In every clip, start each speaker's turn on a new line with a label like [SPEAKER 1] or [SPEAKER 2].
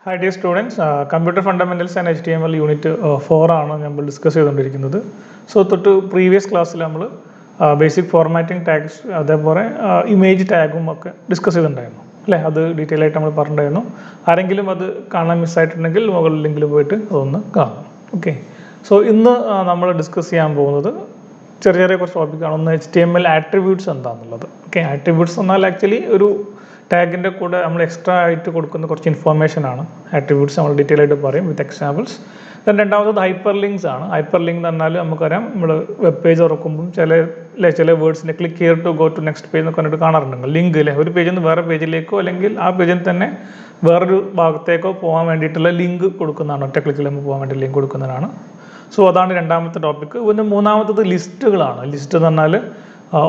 [SPEAKER 1] Hi dear students, Computer Fundamentals and HTML Unit 4 ആണ് നമ്മൾ discuss ചെയ്തുകൊണ്ടിരിക്കുന്നത്. സോ തൊട്ട് പ്രീവിയസ് ക്ലാസ്സിൽ നമ്മൾ ബേസിക് ഫോർമാറ്റിംഗ് ടാഗ്സ് അതേപോലെ ഇമേജ് ടാഗും ഒക്കെ ഡിസ്കസ് ചെയ്തിട്ടുണ്ടായിരുന്നു അല്ലേ. അത് ഡീറ്റെയിൽ ആയിട്ട് നമ്മൾ പറഞ്ഞിട്ടുണ്ടായിരുന്നു. ആരെങ്കിലും അത് കാണാൻ മിസ്സായിട്ടുണ്ടെങ്കിൽ മുകളിൽ ലിങ്കിൽ പോയിട്ട് അതൊന്ന് കാണാം. ഓക്കെ, സോ ഇന്ന് നമ്മൾ ഡിസ്കസ് ചെയ്യാൻ പോകുന്നത് ചെറിയ ചെറിയ കുറച്ച് ടോപ്പിക്കാണ്. ഒന്ന് HTML ആട്രിബ്യൂട്ട്സ് എന്താണെന്നുള്ളത്. ഓക്കെ, ആട്രിബ്യൂട്ട്സ് എന്നാൽ ആക്ച്വലി ഒരു ടാഗിൻ്റെ കൂടെ നമ്മൾ എക്സ്ട്രാ ആയിട്ട് കൊടുക്കുന്ന കുറച്ച് ഇൻഫോർമേഷൻ ആണ്. ആട്രിബ്യൂട്ട്സ് നമ്മൾ ഡീറ്റെയിൽ ആയിട്ട് പറയും വിത്ത് എക്സാമ്പിൾസ്. ദെൻ രണ്ടാമത്തത് ഹൈപ്പർ ലിങ്ക്സ് ആണ്. ഹൈപ്പർ ലിങ്ക് എന്ന് പറഞ്ഞാൽ നമുക്കറിയാം, നമ്മൾ വെബ് പേജ് തുറക്കുമ്പം ചില വേർഡ്സിനെ click here to go to next page എന്നൊക്കെ പറഞ്ഞിട്ട് കാണാറുണ്ട്. ലിങ്ക് അല്ലേ, ഒരു പേജിൽ നിന്ന് വേറെ പേജിലേക്കോ അല്ലെങ്കിൽ ആ പേജിൽ തന്നെ വേറൊരു ഭാഗത്തേക്കോ പോകാൻ വേണ്ടിയിട്ടുള്ള ലിങ്ക് കൊടുക്കുന്നതാണ്. ഒറ്റ ക്ലിക്കിൽ നമുക്ക് പോകാൻ വേണ്ടി ലിങ്ക് കൊടുക്കുന്നതാണ്. സോ അതാണ് രണ്ടാമത്തെ ടോപ്പിക്ക്. പിന്നെ മൂന്നാമത്തത് ലിസ്റ്റുകളാണ്. ലിസ്റ്റ് എന്ന് പറഞ്ഞാൽ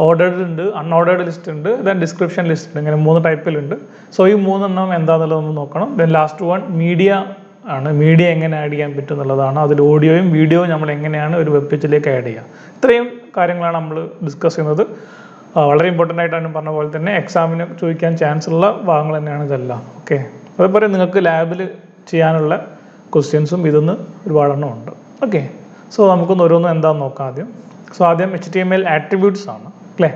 [SPEAKER 1] ഓർഡേർഡ് ഉണ്ട്, അൺഓർഡേർഡ് ലിസ്റ്റ് ഉണ്ട്, ദെൻ ഡിസ്ക്രിപ്ഷൻ ലിസ്റ്റ് ഉണ്ട്. ഇങ്ങനെ 3 ടൈപ്പിലുണ്ട്. സോ ഈ 3 എന്താണെന്നുള്ളത് നമ്മൾ നോക്കണം. ദെൻ ലാസ്റ്റ് വൺ മീഡിയ ആണ്. മീഡിയ എങ്ങനെ ആഡ് ചെയ്യാൻ പറ്റും എന്നുള്ളതാണ്. അതിൽ ഓഡിയോയും വീഡിയോയും നമ്മൾ എങ്ങനെയാണ് ഒരു വെബ് പേജിലേക്ക് ആഡ് ചെയ്യുക. ഇത്രയും കാര്യങ്ങളാണ് നമ്മൾ ഡിസ്കസ് ചെയ്യുന്നത്. വളരെ ഇമ്പോർട്ടൻ്റ് ആയിട്ടാണ് പറഞ്ഞ പോലെ തന്നെ എക്സാമിന് ചോദിക്കാൻ ചാൻസ് ഉള്ള ഭാഗങ്ങൾ തന്നെയാണ് ഇതെല്ലാം. ഓക്കെ, അതേപോലെ നിങ്ങൾക്ക് ലാബിൽ ചെയ്യാനുള്ള ക്വസ്റ്റ്യൻസും ഇതൊന്ന് ഒരുപാടെണ്ണം ഉണ്ട്. ഓക്കെ, സോ നമുക്കൊന്ന് ഓരോന്നും എന്താണെന്ന് നോക്കാം ആദ്യം. സോ ആദ്യം HTML ആട്രിബ്യൂട്ട്സ് ആണ് അല്ലേ.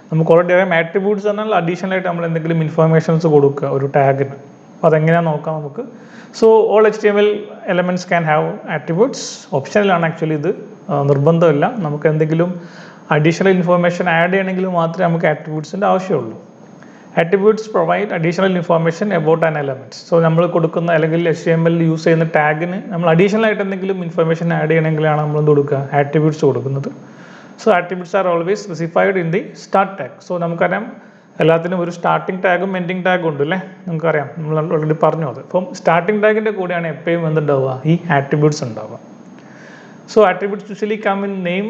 [SPEAKER 1] നമുക്ക് ഓൾറെഡി അറിയാം, ആട്രിബ്യൂട്ട്സ് എന്നാൽ അഡീഷണൽ ആയിട്ട് നമ്മൾ എന്തെങ്കിലും ഇൻഫർമേഷൻസ് കൊടുക്കുക ഒരു ടാഗിന്. അപ്പോൾ അതെങ്ങനെയാണെന്ന് നോക്കാം നമുക്ക്. So all HTML elements can have attributes. ഓപ്ഷനിലാണ് ആക്ച്വലി, ഇത് നിർബന്ധമില്ല. നമുക്ക് എന്തെങ്കിലും അഡീഷണൽ ഇൻഫർമേഷൻ ആഡ് ചെയ്യണമെങ്കിൽ മാത്രമേ നമുക്ക് ആട്രിബ്യൂട്ട്സിൻ്റെ ആവശ്യമുള്ളൂ. Attributes provide additional information about an elements. So നമ്മൾ കൊടുക്കുന്ന അല്ലെങ്കിൽ HTML യൂസ് ചെയ്യുന്ന ടാഗിന് നമ്മൾ അഡീഷണൽ ആയിട്ട് എന്തെങ്കിലും ഇൻഫർമേഷൻ ആഡ് ചെയ്യണമെങ്കിലാണ് നമ്മൾ എന്ത് കൊടുക്കുക, ആട്രിബ്യൂട്ട്സ് കൊടുക്കുന്നത്. So attributes are always specified in the start tag. സോ നമുക്കറിയാം, എല്ലാത്തിനും ഒരു സ്റ്റാർട്ടിംഗ് ടാഗും എൻഡിങ് ടാഗും ഉണ്ട് അല്ലേ. നമുക്കറിയാം, നമ്മൾ ഓൾറെഡി പറഞ്ഞു അത്. അപ്പം സ്റ്റാർട്ടിംഗ് ടാഗിൻ്റെ കൂടെയാണ് എപ്പോഴും എന്തുണ്ടാവുക, ഈ ആട്രിബ്യൂട്ട്സ് ഉണ്ടാവുക. So attributes usually come in name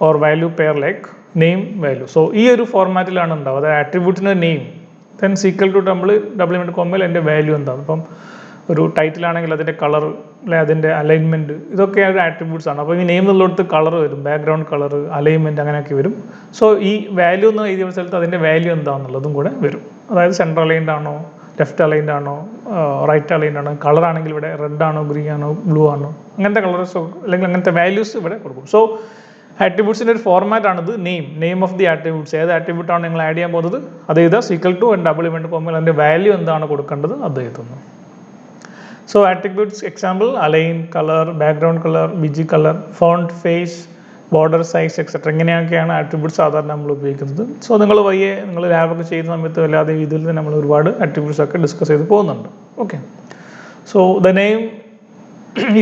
[SPEAKER 1] or value pair like name value. So ഈ ഒരു ഫോർമാറ്റിലാണ് ഉണ്ടാവുക. അതായത് ആട്രിബ്യൂട്ടിന് name, then sequel to double എൻ്റെ വാല്യൂ എന്താണ്. ഇപ്പം ഒരു ടൈറ്റിലാണെങ്കിൽ അതിൻ്റെ കളർ അല്ലെ, അതിൻ്റെ അലൈൻമെൻറ്റ്, ഇതൊക്കെ ഒരു ആട്രിബ്യൂട്ട്സ് ആണ്. അപ്പോൾ ഈ നെയിം എന്നുള്ളിടത്ത് കളർ വരും, ബാക്ക്ഗ്രൗണ്ട് കളർ, അലൈൻമെൻറ്റ് അങ്ങനെയൊക്കെ വരും. സോ ഈ വാല്യൂ എന്ന് എഴുതിയ സ്ഥലത്ത് അതിൻ്റെ വാല്യൂ എന്താണെന്നുള്ളതും കൂടെ വരും. അതായത് സെൻറ്റർ അലൈൻഡ് ആണോ, ലെഫ്റ്റ് അലൈൻഡ് ആണോ, റൈറ്റ് അലൈൻഡ് ആണോ, കളർ ആണെങ്കിൽ ഇവിടെ റെഡ് ആണോ, ഗ്രീൻ ആണോ, ബ്ലൂ ആണോ, അങ്ങനത്തെ കളേഴ്സോ അല്ലെങ്കിൽ അങ്ങനത്തെ വാല്യൂസ് ഇവിടെ കൊടുക്കും. സോ ആട്രിബ്യൂട്ട്സിൻ്റെ ഒരു ഫോർമാറ്റാണിത്. Name of the attributes. ഏത് ആട്രിബ്യൂട്ടാണ് നിങ്ങൾ ആഡ് ചെയ്യാൻ പോകുന്നത് അത് എഴുതുക. സീക്വൽ ടു ഡബിൾ ഇവൻറ്റ് കോമയിൽ അതിൻ്റെ വാല്യൂ എന്താണ് കൊടുക്കേണ്ടത് അത് എഴുതുന്നു. So attributes example align, colour, background colour, BG colour, font, face, border size etcetera. ഇങ്ങനെയൊക്കെയാണ് ആട്രിബ്യൂട്ട്സ് സാധാരണ നമ്മൾ ഉപയോഗിക്കുന്നത്. സോ നിങ്ങൾ നിങ്ങൾ ലാബൊക്കെ ചെയ്യുന്ന സമയത്ത് അല്ലാതെ ഇതിൽ നിന്ന് നമ്മൾ ഒരുപാട് ആട്രിബ്യൂട്ട്സ് ഒക്കെ ഡിസ്കസ് ചെയ്ത് പോകുന്നുണ്ട്. Okay, so the name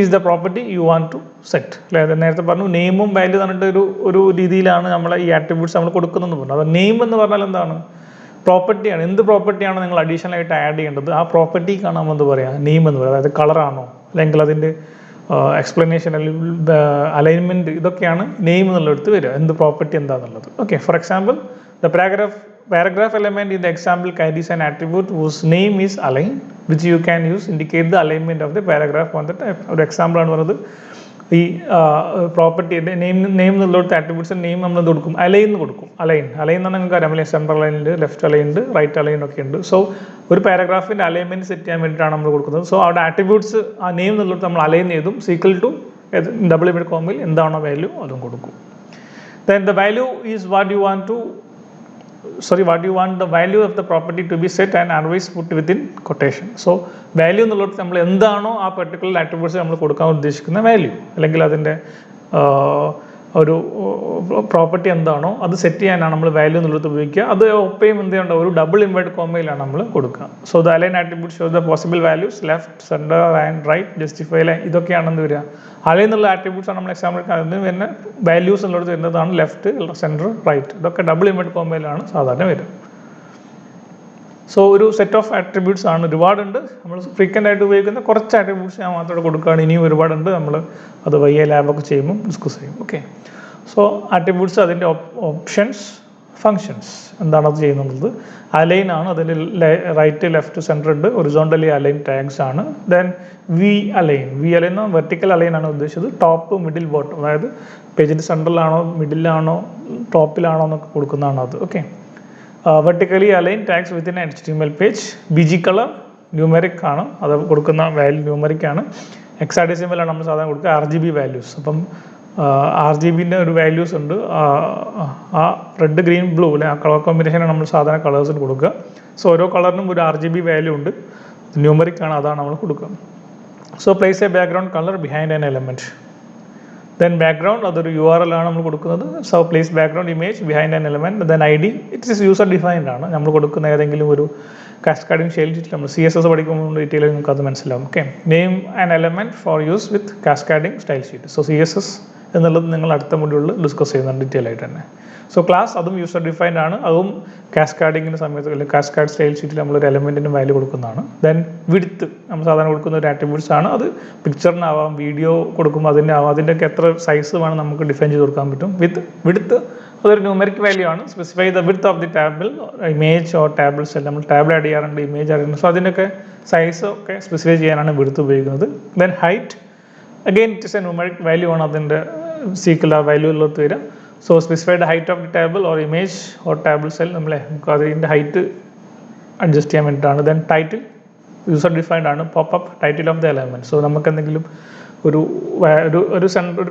[SPEAKER 1] is the property you want to set അല്ലേ. അത് നേരത്തെ പറഞ്ഞു, നെയിമും വാല്യൂ പറഞ്ഞിട്ട് ഒരു രീതിയിലാണ് നമ്മൾ ഈ ആട്രിബ്യൂട്ട്സ് നമ്മൾ കൊടുക്കുന്നതെന്ന് പറഞ്ഞു. അത് നെയിം എന്ന് പറഞ്ഞാൽ എന്താണ്, പ്രോപ്പർട്ടിയാണ്. എന്ത് പ്രോപ്പർട്ടിയാണ് നിങ്ങൾ അഡീഷണൽ ആയിട്ട് ആഡ് ചെയ്യേണ്ടത്, ആ പ്രോപ്പർട്ടിക്കാണ് നമ്മൾ എന്ത് പറയുക, നെയിം എന്ന് പറയുക. അതായത് കളറാണോ അല്ലെങ്കിൽ അതിൻ്റെ എക്സ്പ്ലനേഷൻ അല്ലെങ്കിൽ അലൈൻമെൻറ്റ്, ഇതൊക്കെയാണ് നെയിം എന്നുള്ളടുത്ത് വരിക, എന്ത് പ്രോപ്പർട്ടി എന്താണെന്നുള്ളത്. Okay, for example the paragraph element in the example carries an attribute whose name is align, which you can use indicate the alignment of the paragraph on the type. ഒരു example ആണ് പറയുന്നത്. ഈ പ്രോപ്പർട്ടിയുടെ name എന്നുള്ളടുത്ത് attributes name നമ്മൾ കൊടുക്കും, align കൊടുക്കും. Align എന്ന് പറഞ്ഞാൽ നിങ്ങൾക്ക് അറിയാം, central aligned, left aligned, right align ഒക്കെ ഉണ്ട്. സോ ഒരു പാരഗ്രാഫിൻ്റെ അലൈൻമെൻറ്റ് സെറ്റ് ചെയ്യാൻ വേണ്ടിയിട്ടാണ് നമ്മൾ കൊടുക്കുന്നത്. സോ അവിടെ ആട്രിബ്യൂട്ട്സ് ആ നെയിം എന്നുള്ളത് നമ്മൾ അലൈൻ ചെയ്തും സീക്വൽ ടു ഡബിൾ ഇവൻറ്റ് കോമയിൽ എന്താണോ വാല്യൂ അതും കൊടുക്കും. Then the value is what you want the value of the property to be set and always put within quotation. So value എന്നുള്ളത് നമ്മൾ എന്താണോ ആ പെർട്ടിക്കുലർ ആട്രിബ്യൂട്ട്സ് നമ്മൾ കൊടുക്കാൻ ഉദ്ദേശിക്കുന്ന വാല്യൂ അല്ലെങ്കിൽ അതിൻ്റെ ഒരു പ്രോപ്പർട്ടി എന്താണോ അത് സെറ്റ് ചെയ്യാനാണ് നമ്മൾ വാല്യൂ എന്നുള്ളത് ഉപയോഗിക്കുക. അത് ഒപ്പയും എന്ത് ചെയ്യേണ്ട, ഒരു ഡബിൾ ഇൻവേർട്ടഡ് കോമയിലാണ് നമ്മൾ കൊടുക്കുക. So the align attribute shows the possible values left, centre and right, justify line. ഇതൊക്കെയാണെന്ന് വരിക. അലൈൻ എന്നുള്ള ആട്രിബ്യൂട്ട്സ് ആണ് നമ്മൾ എക്സാമ്പിൾ അതിന് പിന്നെ വാല്യൂസ് എന്നുള്ളത് വരുന്നതാണ് ലെഫ്റ്റ്, സെൻറ്റർ, റൈറ്റ്. ഇതൊക്കെ ഡബിൾ ഇൻവേർട്ടഡ് കോമയിലാണ് സാധാരണ വരിക. സോ ഒരു സെറ്റ് ഓഫ് ആട്രിബ്യൂട്ട്സ് ആണ്, ഒരുപാടുണ്ട്. നമ്മൾ ഫ്രീക്വൻ്റ് ആയിട്ട് ഉപയോഗിക്കുന്ന കുറച്ച് ആട്രിബ്യൂട്ട്സ് ഞാൻ മാത്രമേ കൊടുക്കുകയാണ്. ഇനിയും ഒരുപാടുണ്ട്. നമ്മൾ അത് ലാബൊക്കെ ചെയ്യുമ്പോൾ ഡിസ്കസ് ചെയ്യും. ഓക്കെ, സോ ആട്രിബ്യൂട്ട്സ്, അതിൻ്റെ ഓപ്ഷൻസ്, ഫങ്ഷൻസ് എന്താണ് അത് ചെയ്യുന്നത്. അലൈൻ ആണ്, അതിൽ റൈറ്റ്, ലെഫ്റ്റ്, സെൻറ്റർ ഉണ്ട്. ഒറിസോണ്ടലി അലൈൻ ടാഗ്സ് ആണ്. Then we align vertical align ആണ് ഉദ്ദേശിച്ചത്. ടോപ്പ്, മിഡിൽ, ബോട്ടം, അതായത് പേജിൻ്റെ സെൻറ്ററിലാണോ, മിഡിലാണോ, ടോപ്പിലാണോ എന്നൊക്കെ കൊടുക്കുന്നതാണ് അത്. Okay, vertically aligned tags within an HTML page. BG color, numeric ആണ്, അത് കൊടുക്കുന്ന വാല്യൂ ന്യൂമറിക് ആണ്. ഹെക്സാഡെസിമലാണ് നമ്മൾ സാധാരണ കൊടുക്കുക, RGB വാല്യൂസ്. അപ്പം RGBൻ്റെ ഒരു വാല്യൂസ് ഉണ്ട്, ആ റെഡ് ഗ്രീൻ ബ്ലൂ അല്ലെ ആ കളർ കോമ്പിനേഷനാണ് നമ്മൾ സാധാരണ കളേഴ്സിന് കൊടുക്കുക. സോ ഓരോ കളറിനും ഒരു RGB വാല്യൂ ഉണ്ട്, ന്യൂമറിക് ആണ്, അതാണ് നമ്മൾ കൊടുക്കുക. So place A background colour behind an element. Then background അതൊരു URL ആണ് നമ്മൾ കൊടുക്കുന്നത്. So place background image behind an element. Then ID it is user defined ആണ്, നമ്മൾ കൊടുക്കുന്ന ഏതെങ്കിലും ഒരു കാസ്കാഡിംഗ് സ്റ്റൈൽ ഷീറ്റിൽ നമ്മൾ CSS പഠിക്കുമ്പോൾ ഡീറ്റെയിൽ നിങ്ങൾക്ക് അത് മനസ്സിലാവും. Okay, name an element for use with cascading style sheet. So CSS എന്നുള്ളത് നിങ്ങൾ അടുത്ത മൊഡ്യൂളിൽ ഡിസ്കസ് ചെയ്യുന്നുണ്ട് ഡീറ്റെയിൽ ആയിട്ട് തന്നെ. സോ ക്ലാസ് അതും യൂസർ ഡിഫൈൻഡ് ആണ്, അതും കാസ്കാഡിങ്ങിൻ്റെ സമയത്ത് അല്ലെങ്കിൽ കാസ്കാഡ് സ്റ്റൈൽ ഷീറ്റിൽ നമ്മളൊരു എലമെൻറ്റിന് വാല്യൂ കൊടുക്കുന്നതാണ്. ദെൻ വിഡ്ത്ത് നമ്മൾ സാധാരണ കൊടുക്കുന്ന ഒരു ആട്രിബ്യൂട്ട്സ് ആണ്, അത് പിക്ചറിനാവാം, വീഡിയോ കൊടുക്കുമ്പോൾ അതിൻ്റെ ആവാം, അതിൻ്റെയൊക്കെ എത്ര സൈസ് വേണം നമുക്ക് ഡിഫൈൻ ചെയ്ത് കൊടുക്കാൻ പറ്റും. വിഡ്ത്ത് അതൊരു ന്യൂമറിക് വാല്യൂ ആണ്. Specify the width of the table, image or tables എല്ലാം നമ്മൾ ടേബിൾ ആഡ് ചെയ്യാറുണ്ട്, ഇമേജ് ആഡ് ചെയ്യുന്നുണ്ട്. സോ അതിൻ്റെയൊക്കെ സൈസ് ഒക്കെ സ്പെസിഫൈ ചെയ്യാനാണ് വിഡ്ത്ത് ഉപയോഗിക്കുന്നത്. Then height again it is A numeric value ആണ്, അതിൻ്റെ സീക്കിൽ ആ വാല്യൂ ഉള്ളത് വരിക. So specified height of the table or image or table cell നമുക്ക് അതിൻ്റെ ഹൈറ്റ് അഡ്ജസ്റ്റ് ചെയ്യാൻ വേണ്ടിയിട്ടാണ്. ദെൻ ടൈറ്റിൽ യൂസർ ഡിഫൈൻഡ് ആണ്, popup title of the element. So നമുക്ക് എന്തെങ്കിലും ഒരു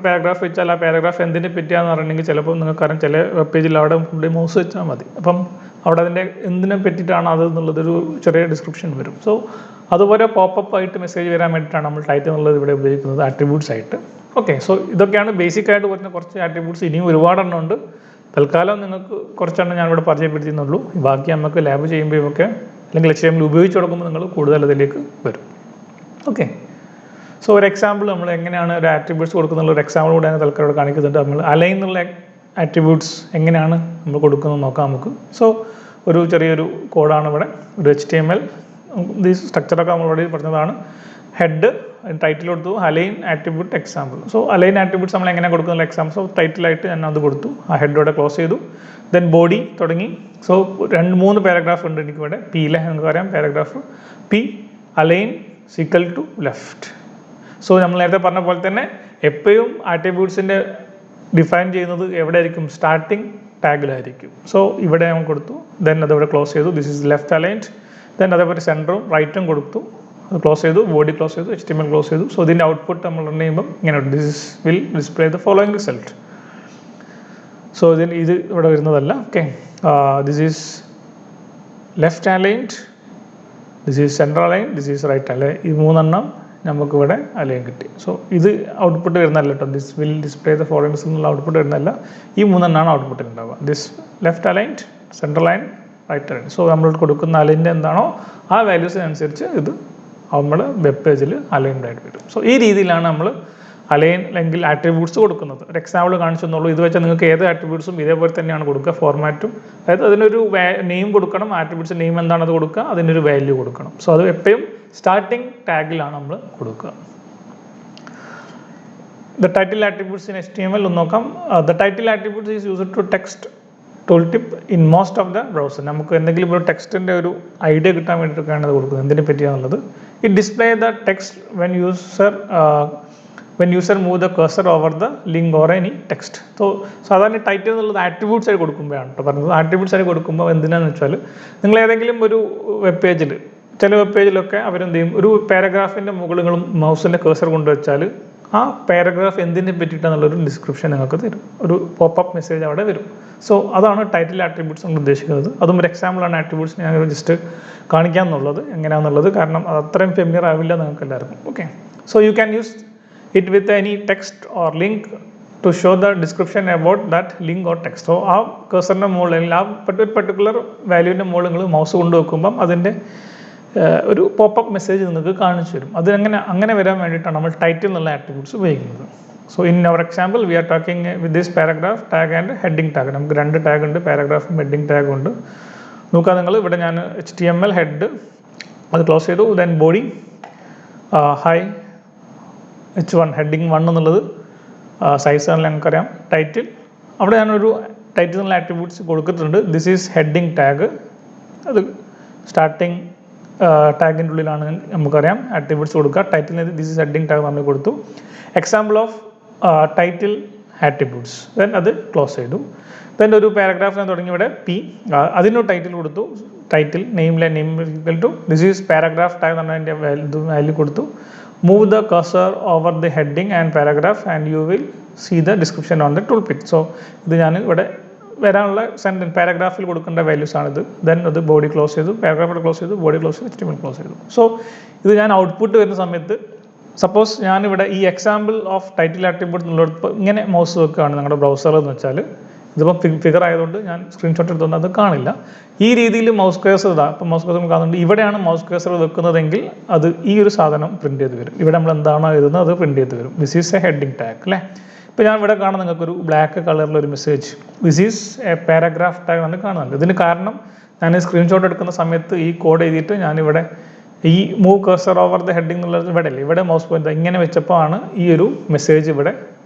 [SPEAKER 1] പാരഗ്രാഫ് വെച്ചാൽ ആ പാരഗ്രാഫ് എന്തിനെ പറ്റിയാന്ന് പറഞ്ഞിട്ടുണ്ടെങ്കിൽ ചിലപ്പോൾ നിങ്ങൾക്കറിയാം ചില വെബ് പേജിൽ അവിടെ ഫുള്ളി മൗസ് വെച്ചാൽ മതി, അപ്പം അവിടെ അതിൻ്റെ എന്തിനെ പറ്റിയിട്ടാണ് അത് എന്നുള്ളതൊരു ചെറിയ ഡിസ്ക്രിപ്ഷൻ വരും. സോ അതുപോലെ പോപ്പപ്പ് ആയിട്ട് മെസ്സേജ് വരാൻ വേണ്ടിയിട്ടാണ് നമ്മൾ ടൈറ്റിൽ എന്നുള്ളത് ഇവിടെ ഉപയോഗിക്കുന്നത് ആട്രിബ്യൂട്ട്സ് ആയിട്ട്. ഓക്കെ, സോ ഇതൊക്കെയാണ് ബേസിക് ആയിട്ട് വരുന്ന കുറച്ച് ആട്രിബ്യൂട്ട്സ്. ഇനിയും ഒരുപാടെണ്ണം ഉണ്ട്, തൽക്കാലം നിങ്ങൾക്ക് കുറച്ചെണ്ണം ഞാനിവിടെ പരിചയപ്പെടുത്തിയെന്നുള്ളൂ. ബാക്കി നമുക്ക് ലാബ് ചെയ്യുമ്പോഴൊക്കെ അല്ലെങ്കിൽ HTML ഉപയോഗിച്ച് കൊടുക്കുമ്പോൾ നിങ്ങൾ കൂടുതൽ അതിലേക്ക് വരും. ഓക്കെ, സോ ഒരു എക്സാമ്പിൾ നമ്മൾ എങ്ങനെയാണ് ഒരു ആട്രിബ്യൂട്ട്സ് കൊടുക്കുന്നുള്ള ഒരു എക്സാമ്പിൾ കൂടെ തൽക്കാലം ഇവിടെ കാണിക്കുന്നുണ്ട്. നമ്മൾ അലൈൻ എന്നുള്ള ആട്രിബ്യൂട്ട്സ് എങ്ങനെയാണ് നമ്മൾ കൊടുക്കുന്നത് നോക്കാം നമുക്ക്. സോ ഒരു ചെറിയൊരു കോഡാണ് ഇവിടെ, ഒരു HTML ഈ സ്ട്രക്ചറൊക്കെ നമ്മൾ ഇവിടെ പറഞ്ഞതാണ്. ഹെഡ് ടൈറ്റിൽ കൊടുത്തു, align attribute example. So align attributes നമ്മൾ എങ്ങനെ കൊടുക്കുന്ന എക്സാമ്പിൾ. സോ ടൈറ്റിലായിട്ട് ഞാൻ അത് കൊടുത്തു, ആ ഹെഡോടെ ക്ലോസ് ചെയ്തു. ദെൻ ബോഡി തുടങ്ങി. സോ 2-3 പാരഗ്രാഫ് ഉണ്ട് എനിക്കിവിടെ. പിയിലെ നിങ്ങൾക്ക് പറയാം paragraph P align equal to left. So നമ്മൾ നേരത്തെ പറഞ്ഞ പോലെ തന്നെ എപ്പോഴും ആട്രിബ്യൂട്ട്സിൻ്റെ ഡിഫൈൻ ചെയ്യുന്നത് എവിടെ ആയിരിക്കും, സ്റ്റാർട്ടിങ് ടാഗിലായിരിക്കും. സോ ഇവിടെ നമ്മൾ കൊടുത്തു, ദെൻ അതിവിടെ ക്ലോസ് ചെയ്തു, this is left aligned. Then അതേപോലെ സെൻറ്ററും റൈറ്റും കൊടുത്തു, അത് ക്ലോസ് ചെയ്തു, ബോഡി ക്ലോസ് ചെയ്തു, HTML ക്ലോസ് ചെയ്തു. സോ ഇതിൻ്റെ ഔട്ട്പുട്ട് നമ്മൾ റൺ ചെയ്യുമ്പം ഇങ്ങനെ this will display the following result. So ഇത് ഇവിടെ വരുന്നതല്ല. Okay, this is left aligned, this is centre align, this is right align. ഈ 3 നമുക്കിവിടെ അലൈൻ കിട്ടി. സോ ഇത് ഔട്ട്പുട്ട് വരുന്നതല്ല കേട്ടോ, this will display the following result എന്നുള്ള ഔട്ട്പുട്ട് വരുന്നതല്ല. ഈ 3 ഔട്ട്പുട്ട് ഉണ്ടാവുക, this left aligned, central line, right align. So നമ്മൾ കൊടുക്കുന്ന അലൈൻ്റെ എന്താണോ ആ വാല്യൂസിനനുസരിച്ച് ഇത് നമ്മൾ വെബ് പേജിൽ അലൈൻഡ് ആയിട്ട് വരും. സോ ഈ രീതിയിലാണ് നമ്മൾ അലൈൻ അല്ലെങ്കിൽ ആട്രിബ്യൂട്ട്സ് കൊടുക്കുന്നത്. ഒരു എക്സാമ്പിൾ കാണിച്ചെന്നുള്ളൂ. ഇത് വെച്ചാൽ നിങ്ങൾക്ക് ഏത് ആട്രിബ്യൂട്ട്സും ഇതേപോലെ തന്നെയാണ് കൊടുക്കുക, ഫോർമാറ്റും. അതായത് അതിനൊരു നെയിം കൊടുക്കണം, ആട്രിബ്യൂട്ട്സ് നെയിം എന്താണത് കൊടുക്കുക, അതിനൊരു വാല്യൂ കൊടുക്കണം. സോ അത് എപ്പോഴും സ്റ്റാർട്ടിങ് ടാഗിലാണ് നമ്മൾ കൊടുക്കുക. The title attributes in HTML ഒന്ന് നോക്കാം. The title attributes is used to text tool tip in most of the browser. നമുക്ക് എന്തെങ്കിലും ഒരു ടെക്സ്റ്റിൻ്റെ ഒരു ഐഡിയ കിട്ടാൻ വേണ്ടിയിട്ടൊക്കെയാണ് അത് കൊടുക്കുന്നത്, എന്തിനെ പറ്റിയാന്നുള്ളത്. It display the text when user move the cursor over the link or any text. So സാധാരണ ടൈറ്റിൽ എന്നുള്ളത് ആട്രിബ്യൂട്ട്സ് ആയി കൊടുക്കുമ്പോഴാണ് കേട്ടോ പറഞ്ഞത്. ആട്രിബ്യൂട്ട്സ് ആയി കൊടുക്കുമ്പോൾ എന്തിനാണെന്ന് വെച്ചാൽ നിങ്ങൾ ഏതെങ്കിലും ഒരു വെബ് പേജിൽ, ചില വെബ് പേജിലൊക്കെ അവരെന്ത് ചെയ്യും, ഒരു പാരഗ്രാഫിൻ്റെ മുകളിൽ നിങ്ങൾ മൗസിൻ്റെ കഴ്സർ കൊണ്ടുവച്ചാൽ ആ പാരഗ്രാഫ് എന്തിനെ പറ്റിയിട്ടാണെന്നുള്ളൊരു ഡിസ്ക്രിപ്ഷൻ നിങ്ങൾക്ക് തരും, ഒരു പോപ്പപ്പ് മെസ്സേജ് അവിടെ വരും. സോ അതാണ് ടൈറ്റിൽ ആട്രിബ്യൂട്ട്സ് നമ്മൾ ഉദ്ദേശിക്കുന്നത്. അതും ഒരു എക്സാമ്പിളാണ് ആട്രിബ്യൂട്ട്സ് ഞാൻ ജസ്റ്റ് കാണിക്കാമെന്നുള്ളത് എങ്ങനെയാണെന്നുള്ളത്, കാരണം അത് അത്രയും ഫെമിലിയർ ആവില്ല നിങ്ങൾക്ക് എല്ലാവർക്കും. Okay, so you can use it with any text or link to show the description about that link or text. So ആ കഴ്സറിൻ്റെ മുകളിൽ ആ പെർട്ടിക്കുലർ വാല്യൂവിൻ്റെ മുകളിൽ നിങ്ങൾ മൗസ് കൊണ്ടുവെക്കുമ്പം അതിൻ്റെ ഒരു പോപ്പപ്പ് മെസ്സേജ് നിങ്ങൾക്ക് കാണിച്ചു തരും. അത് അങ്ങനെ വരാൻ വേണ്ടിയിട്ടാണ് നമ്മൾ ടൈറ്റിൽ എന്നുള്ള ആട്രിബ്യൂട്ട്സ് ഉപയോഗിക്കുന്നത്. So in our example we are talking with this paragraph tag and heading tag. നമുക്ക് 2 ടാഗ് ഉണ്ട്, പാരഗ്രാഫും ഹെഡിങ് ടാഗും ഉണ്ട്. നോക്കാം നിങ്ങൾ, ഇവിടെ ഞാൻ HTML ഹെഡ് അത് ക്ലോസ് ചെയ്തു. Then body high H1 heading 1 എന്നുള്ളത് സൈസ് ആണെന്ന് ഞങ്ങൾക്കറിയാം. ടൈറ്റിൽ അവിടെ ഞാനൊരു ടൈറ്റിൽ എന്നുള്ള ആട്രിബ്യൂട്ട്സ് കൊടുത്തിട്ടുണ്ട്. ദിസ് ഈസ് ഹെഡിങ് ടാഗ്, അത് സ്റ്റാർട്ടിങ് ടാഗിൻ്റെ ഉള്ളിലാണ് നമുക്കറിയാം ആട്രിബ്യൂട്ട്സ് കൊടുക്കുക. Title this is heading tag നമ്മൾ കൊടുത്തു. Example of title attributes. Then അത് ക്ലോസ് ചെയ്തു. ദെൻ ഒരു പാരഗ്രാഫ് ഞാൻ തുടങ്ങി ഇവിടെ പി, അതിനൊരു ടൈറ്റിൽ കൊടുത്തു. Title name equal to this is paragraph tag എന്ന് പറഞ്ഞാൽ അതിൻ്റെ വാല്യൂ കൊടുത്തു. Move the cursor over the heading and paragraph and you will see the description on the tool pit. So ഇത് ഞാൻ ഇവിടെ വരാനുള്ള സെൻറ്റൻസ് പാരഗ്രാഫിൽ കൊടുക്കേണ്ട വാല്യൂസ് ആണിത്. ദെൻ അത് ബോഡി ക്ലോസ് ചെയ്തു, പാരഗ്രാഫ് ക്ലോസ് ചെയ്തു, ബോഡി ക്ലോസ് ചെയ്തു, HTML ക്ലോസ് ചെയ്തു. സോ ഇത് ഞാൻ ഔട്ട്പുട്ട് വരുന്ന സമയത്ത് സപ്പോസ് ഞാനിവിടെ ഈ എക്സാമ്പിൾ ഓഫ് ടൈറ്റിൽ ആട്രിബ്യൂട്ട് എന്നുള്ളപ്പോൾ ഇങ്ങനെ മൗസ് വെക്കുകയാണ് നിങ്ങളുടെ ബ്രൗസർ എന്ന് വെച്ചാൽ, ഇതിപ്പോൾ ഫിഗർ ആയതുകൊണ്ട് ഞാൻ സ്ക്രീൻഷോട്ട് എടുത്തുകൊണ്ട് അത് കാണില്ല. ഈ രീതിയിൽ മൗസ് കേസർ ഇതാ, ഇപ്പോൾ മൗസ് കേസർ കാണുന്നുണ്ട്, ഇവിടെയാണ് മൗസ് കേസർ വെക്കുന്നതെങ്കിൽ അത് ഈ ഒരു സാധനം പ്രിൻറ്റ് ചെയ്ത് വരും. ഇവിടെ നമ്മൾ എന്താണോ എഴുതുന്നത് അത് പ്രിൻറ്റ് ചെയ്ത് വരും. This is a heading tag അല്ലേ. ഇപ്പോൾ ഞാൻ ഇവിടെ കാണാൻ നിങ്ങൾക്കൊരു ബ്ലാക്ക് കളറിലൊരു message this is a paragraph tag എന്ന് കാണുന്നുണ്ട്. ഇതിന് കാരണം ഞാൻ സ്ക്രീൻഷോട്ട് എടുക്കുന്ന സമയത്ത് ഈ കോഡ് എഴുതിയിട്ട് ഞാനിവിടെ ഈ move cursor over the heading എന്നുള്ളത് ഇവിടെ അല്ലേ, ഇവിടെ മൗസ് പോയിന്റ് ഇങ്ങനെ വെച്ചപ്പോൾ ആണ് ഈ ഒരു മെസ്സേജ് ഇവിടെ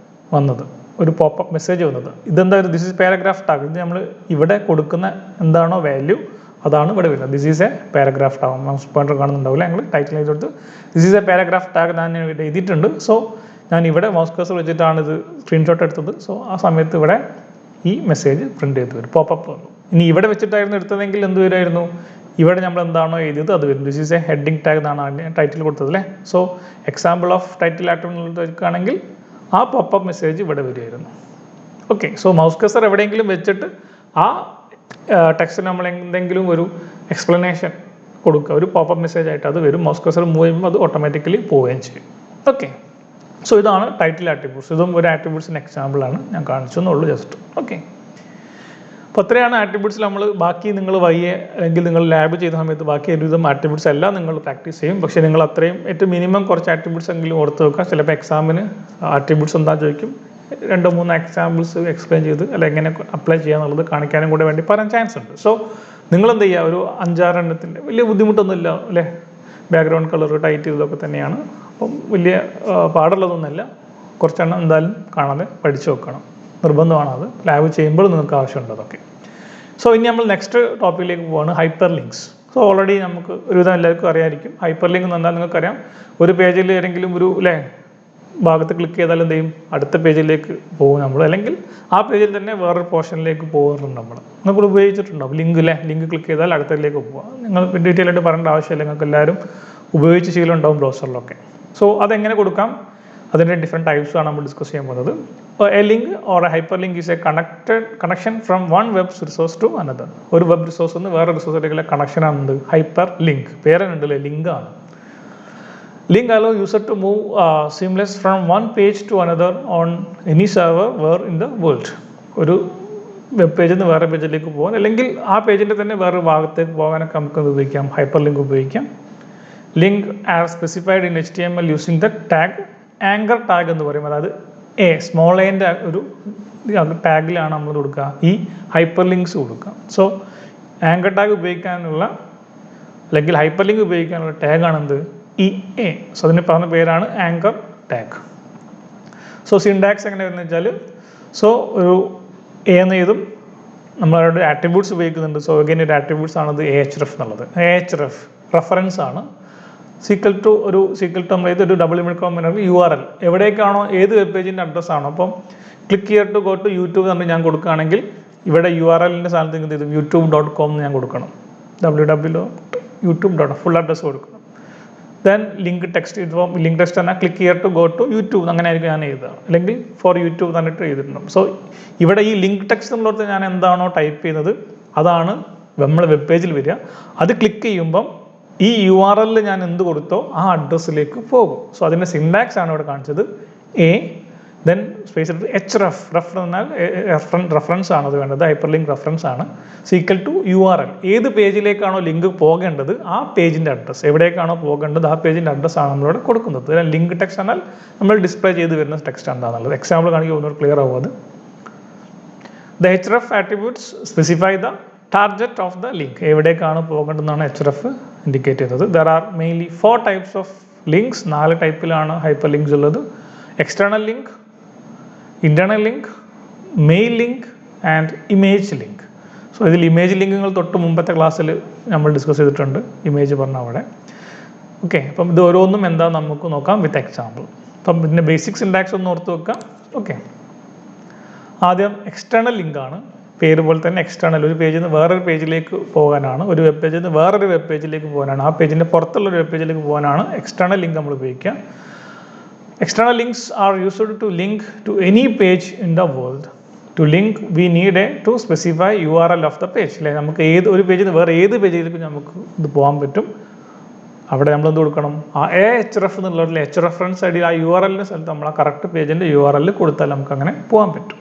[SPEAKER 1] വന്നത്, ഒരു പോപ്പപ്പ് മെസ്സേജ് വന്നത്. ഇതെന്താ, ദിസ് ഈസ് പാരഗ്രാഫ് ടാഗ്. ഇത് നമ്മൾ ഇവിടെ കൊടുക്കുന്ന എന്താണോ വാല്യൂ അതാണ് ഇവിടെ വരുന്നത്. This is a paragraph tag. Mouse pointer കാണുന്നുണ്ടാവില്ല, ഞങ്ങൾ ടൈറ്റിൽ എഴുതി this is a paragraph tag ഞാൻ ഇവിടെ എഴുതിയിട്ടുണ്ട്. സോ ഞാൻ ഇവിടെ മൗസ് കഴ്സർ വെച്ചിട്ടാണ് ഇത് സ്ക്രീൻഷോട്ട് എടുത്തത്. സോ ആ സമയത്ത് ഇവിടെ ഈ മെസ്സേജ് പ്രിൻറ്റ് ചെയ്ത് വരും, പോപ്പപ്പ് വന്നു. ഇനി ഇവിടെ വെച്ചിട്ടായിരുന്നു എടുത്തതെങ്കിൽ എന്ത് വരുമായിരുന്നു, ഇവിടെ നമ്മൾ എന്താണോ എഴുതിയത് അത് വരും. This is a heading tag എന്നാണ് ടൈറ്റിൽ കൊടുത്തത് അല്ലേ. So example of title attribute ആണെങ്കിൽ ആ പോപ്പപ്പ് മെസ്സേജ് ഇവിടെ വരുമായിരുന്നു. ഓക്കെ, സോ മൗസ് കഴ്സർ എവിടെയെങ്കിലും വെച്ചിട്ട് ആ ടെക്സ്റ്റ് നമ്മൾ എന്തെങ്കിലും ഒരു എക്സ്പ്ലനേഷൻ കൊടുക്കുക, ഒരു പോപ്പപ്പ് മെസ്സേജ് ആയിട്ട് അത് വരും. മൗസ് കഴ്സർ മൂവ് ചെയ്യുമ്പോൾ അത് ഓട്ടോമാറ്റിക്കലി പോവുകയും ചെയ്യും. ഓക്കെ, സോ ഇതാണ് ടൈറ്റിൽ ആട്രിബ്യൂട്ട്സ്. ഇതും ഒരു ആട്രിബ്യൂട്ട്സിന് എക്സാമ്പിളാണ്, ഞാൻ കാണിച്ചു എന്നുള്ളൂ ജസ്റ്റ്. ഓക്കെ, അപ്പോൾ അത്രയാണ് ആട്രിബ്യൂട്ട്സിൽ നമ്മൾ. ബാക്കി നിങ്ങൾ വയ്യെ അല്ലെങ്കിൽ നിങ്ങൾ ലാബ് ചെയ്ത സമയത്ത് ബാക്കി ഒരുവിധം ആട്രിബ്യൂട്ട്സ് എല്ലാം നിങ്ങൾ പ്രാക്ടീസ് ചെയ്യും. പക്ഷേ നിങ്ങൾ അത്രയും ഏറ്റവും മിനിമം കുറച്ച് ആട്രിബ്യൂട്ട്സ് എങ്കിലും ഓർത്ത് വെക്കുക. ചിലപ്പോൾ എക്സാമിന് ആട്രിബ്യൂട്ട്സ് എന്താ ചോദിക്കും, 2-3 എക്സാമ്പിൾസ് എക്സ്പ്ലെയിൻ ചെയ്ത് അല്ല എങ്ങനെ അപ്ലൈ ചെയ്യാന്നുള്ളത് കാണിക്കാനും കൂടെ വേണ്ടി പറയാൻ ചാൻസ് ഉണ്ട്. സോ നിങ്ങൾ എന്ത് ചെയ്യുക, ഒരു 5-6 എണ്ണത്തിൻ്റെ വലിയ ബുദ്ധിമുട്ടൊന്നുമില്ല അല്ലേ. ബാക്ക്ഗ്രൗണ്ട് കളർ ടൈറ്റ് ചെയ്തതൊക്കെ തന്നെയാണ്. അപ്പം വലിയ പാടുള്ളതൊന്നുമല്ല. കുറച്ചെണ്ണം എന്തായാലും കാണാതെ പഠിച്ചു വെക്കണം, നിർബന്ധമാണ്. അത് ലാബ് ചെയ്യുമ്പോൾ നിങ്ങൾക്ക് ആവശ്യമുണ്ട് അതൊക്കെ. സോ ഇനി നമ്മൾ നെക്സ്റ്റ് ടോപ്പിക്കിലേക്ക് പോവാണ്, ഹൈപ്പർ ലിങ്ക്സ്. സോ ഓൾറെഡി നമുക്ക് ഒരുവിധം എല്ലാവർക്കും അറിയാമായിരിക്കും. ഹൈപ്പർ ലിങ്ക് എന്ന് പറഞ്ഞാൽ നിങ്ങൾക്കറിയാം, ഒരു പേജിൽ ഏതെങ്കിലും ഒരു ഭാഗത്ത് ക്ലിക്ക് ചെയ്താൽ എന്ത് ചെയ്യും, അടുത്ത പേജിലേക്ക് പോകും നമ്മൾ, അല്ലെങ്കിൽ ആ പേജിൽ തന്നെ വേറൊരു പോർഷനിലേക്ക് പോകാറുണ്ട് നമ്മൾ. നിങ്ങൾ ഉപയോഗിച്ചിട്ടുണ്ടാവും ലിങ്ക് ലിങ്ക് ക്ലിക്ക് ചെയ്താൽ അടുത്തതിലേക്ക് പോകാം. നിങ്ങൾ ഡീറ്റെയിൽ ആയിട്ട് പറയേണ്ട ആവശ്യമില്ല, നിങ്ങൾക്ക് എല്ലാവരും ഉപയോഗിച്ച് ശീലം ഉണ്ടാവും ബ്രൗസറിലൊക്കെ. സോ അതെങ്ങനെ കൊടുക്കാം, അതിൻ്റെ ഡിഫറെൻറ്റ് ടൈപ്സ് ആണ് നമ്മൾ ഡിസ്കസ് ചെയ്യാൻ പോകുന്നത്. A link or a hyper link is a connection from one web resource to another. ഒരു വെബ് റിസോഴ്സ് നിന്ന് വേറെ റിസോഴ്സിലേക്കുള്ള കണക്ഷനാണ് ഹൈപ്പർ ലിങ്ക്. പേരുണ്ടല്ലേ, ലിങ്കാണ്. Link allow user to move seamless from one page to another on any server where in the world. ഒരു web പേജിൽ നിന്ന് വേറെ പേജിലേക്ക് പോകാൻ, അല്ലെങ്കിൽ ആ പേജിൻ്റെ തന്നെ വേറെ ഭാഗത്തേക്ക് പോകാനൊക്കെ നമുക്ക് ഉപയോഗിക്കാം, ഹൈപ്പർ ലിങ്ക് ഉപയോഗിക്കാം. Link R specified in HTML using the tag anchor tag എന്ന് പറയും. അതായത് സ്മോൾ എൻ്റെ ഒരു ടാഗിലാണ് നമ്മൾ കൊടുക്കുക ഈ ഹൈപ്പർ ലിങ്ക്സ് കൊടുക്കുക. സോ ആങ്കർ ടാഗ് ഉപയോഗിക്കാനുള്ള അല്ലെങ്കിൽ ഹൈപ്പർ ലിങ്ക് ഉപയോഗിക്കാനുള്ള ടാഗാണെന്ത്, സോ അതിന് പറഞ്ഞ പേരാണ് ആങ്കർ ടാഗ്. സോ സിൻടാക്സ് എങ്ങനെ വരുന്നത് വെച്ചാൽ, സോ ഒരു എന്ന് ചെയ്തും നമ്മളവിടെ ആട്രിബ്യൂട്ട്സ് ഉപയോഗിക്കുന്നുണ്ട്. സോ അഗൈൻ ഒരു ആട്രിബ്യൂട്ട്സ് ആണത് AHREF എന്നുള്ളത്. AHREF റെഫറൻസ് ആണ്. സീക്വൽ ടു നമ്മൾ ഒരു ഡബിൾ ഇമിക്കോമിനർ URL എവിടേക്കാണോ ഏത് വെബ് പേജിൻ്റെ അഡ്രസ്സ് ആണോ. അപ്പം click here to go to YouTube എന്ന് ഞാൻ കൊടുക്കുകയാണെങ്കിൽ ഇവിടെ URLൻ്റെ സ്ഥാനത്ത് എന്ത് ചെയ്തു, youtube.com എന്ന് ഞാൻ കൊടുക്കണം. www.youtube.com ഫുൾ അഡ്രസ്സ് കൊടുക്കണം. ദെൻ ലിങ്ക് ടെക്സ്റ്റ്, ഇതിപ്പോൾ ലിങ്ക് ടെക്സ്റ്റ് തന്നെ click here to go to YouTube അങ്ങനെ ആയിരിക്കും ഞാൻ എഴുതുക, അല്ലെങ്കിൽ ഫോർ യൂട്യൂബ് തന്നിട്ട് എഴുതിയിട്ടുണ്ടാവും. സോ ഇവിടെ ഈ ലിങ്ക് ടെക്സ്റ്റ് എന്നുള്ളത് ഞാൻ എന്താണോ ടൈപ്പ് ചെയ്യുന്നത് അതാണ് നമ്മൾ വെബ് പേജിൽ വരിക. അത് ക്ലിക്ക് ചെയ്യുമ്പം ഈ URL ഞാൻ എന്ത് കൊടുത്തോ ആ അഡ്രസ്സിലേക്ക് പോകും. സോ അതിൻ്റെ സിൻടാക്സ് ആണ് ഇവിടെ കാണിച്ചത്. ദെൻ സ്പേസ് HREF എന്നാൽ റെഫറൻസ് ആണ് അത് വേണ്ടത്, ഹൈപ്പർ ലിങ്ക് റെഫറൻസ് ആണ്. സീക്വൽ ടു URL ഏത് പേജിലേക്കാണോ ലിങ്ക് പോകേണ്ടത് ആ പേജിൻ്റെ അഡ്രസ്സ്, എവിടേക്കാണോ പോകേണ്ടത് ആ പേജിൻ്റെ അഡ്രസ്സാണ് നമ്മളിവിടെ കൊടുക്കുന്നത്. ലിങ്ക് ടെക്സ്റ്റ് എന്നാൽ നമ്മൾ ഡിസ്പ്ലേ ചെയ്ത് വരുന്ന ടെക്സ്റ്റ് എന്താണെന്നുള്ളത് എക്സാമ്പിൾ കാണിക്കുക, ഒന്നുകൂടി ക്ലിയർ ആവും അത്. The HREF attributes specify the target of the link, എവിടേക്കാണ് പോകേണ്ടതെന്നാണ് HREF ഇൻഡിക്കേറ്റ് ചെയ്യുന്നത്. There are mainly 4 types of links. 4 ടൈപ്പിലാണ് ഹൈപ്പർ ലിങ്ക്സ് ഉള്ളത്. External link, internal link, mail link and image link. So ഇതിൽ ഇമേജ് ലിങ്കുകൾ തൊട്ട് മുമ്പത്തെ ക്ലാസ്സിൽ നമ്മൾ ഡിസ്കസ് ചെയ്തിട്ടുണ്ട്, ഇമേജ് പറഞ്ഞ അവിടെ. ഓക്കെ, അപ്പം ഇത് ഓരോന്നും എന്താ നമുക്ക് നോക്കാം വിത്ത് എക്സാമ്പിൾ. അപ്പം ഇതിൻ്റെ ബേസിക് സിൻടാക്സ് ഒന്ന് ഓർത്ത് വെക്കാം. ഓക്കെ, ആദ്യം എക്സ്റ്റേണൽ ലിങ്കാണ്. പേര് പോലെ തന്നെ എക്സ്റ്റേണൽ, ഒരു പേജിൽ നിന്ന് വേറൊരു പേജിലേക്ക് പോകാനാണ്, ഒരു വെബ് പേജിൽ നിന്ന് വേറൊരു വെബ് പേജിലേക്ക് പോകാനാണ്, ആ പേജിൻ്റെ പുറത്തുള്ള ഒരു വെബ് പേജിലേക്ക് പോകാനാണ് എക്സ്റ്റേണൽ ലിങ്ക് നമ്മൾ ഉപയോഗിക്കുക. External links are used to link to any page in the world. To link we need to specify URL of the page. അല്ലെ, നമുക്ക് ഏത് ഒരു പേജിൽ നിന്ന് വേറെ ഏത് പേജിലേക്കും നമുക്ക് ഇത് പോകാൻ പറ്റും. അവിടെ നമ്മൾ എന്ത് കൊടുക്കണം, ആ href എന്നുള്ളതിൽ hrefs ഐ ഡി, ആ URL സ്ഥലത്ത് നമ്മൾ ആ കറക്റ്റ് പേജിൻ്റെ URL കൊടുത്താൽ നമുക്ക് അങ്ങനെ പോകാൻ പറ്റും.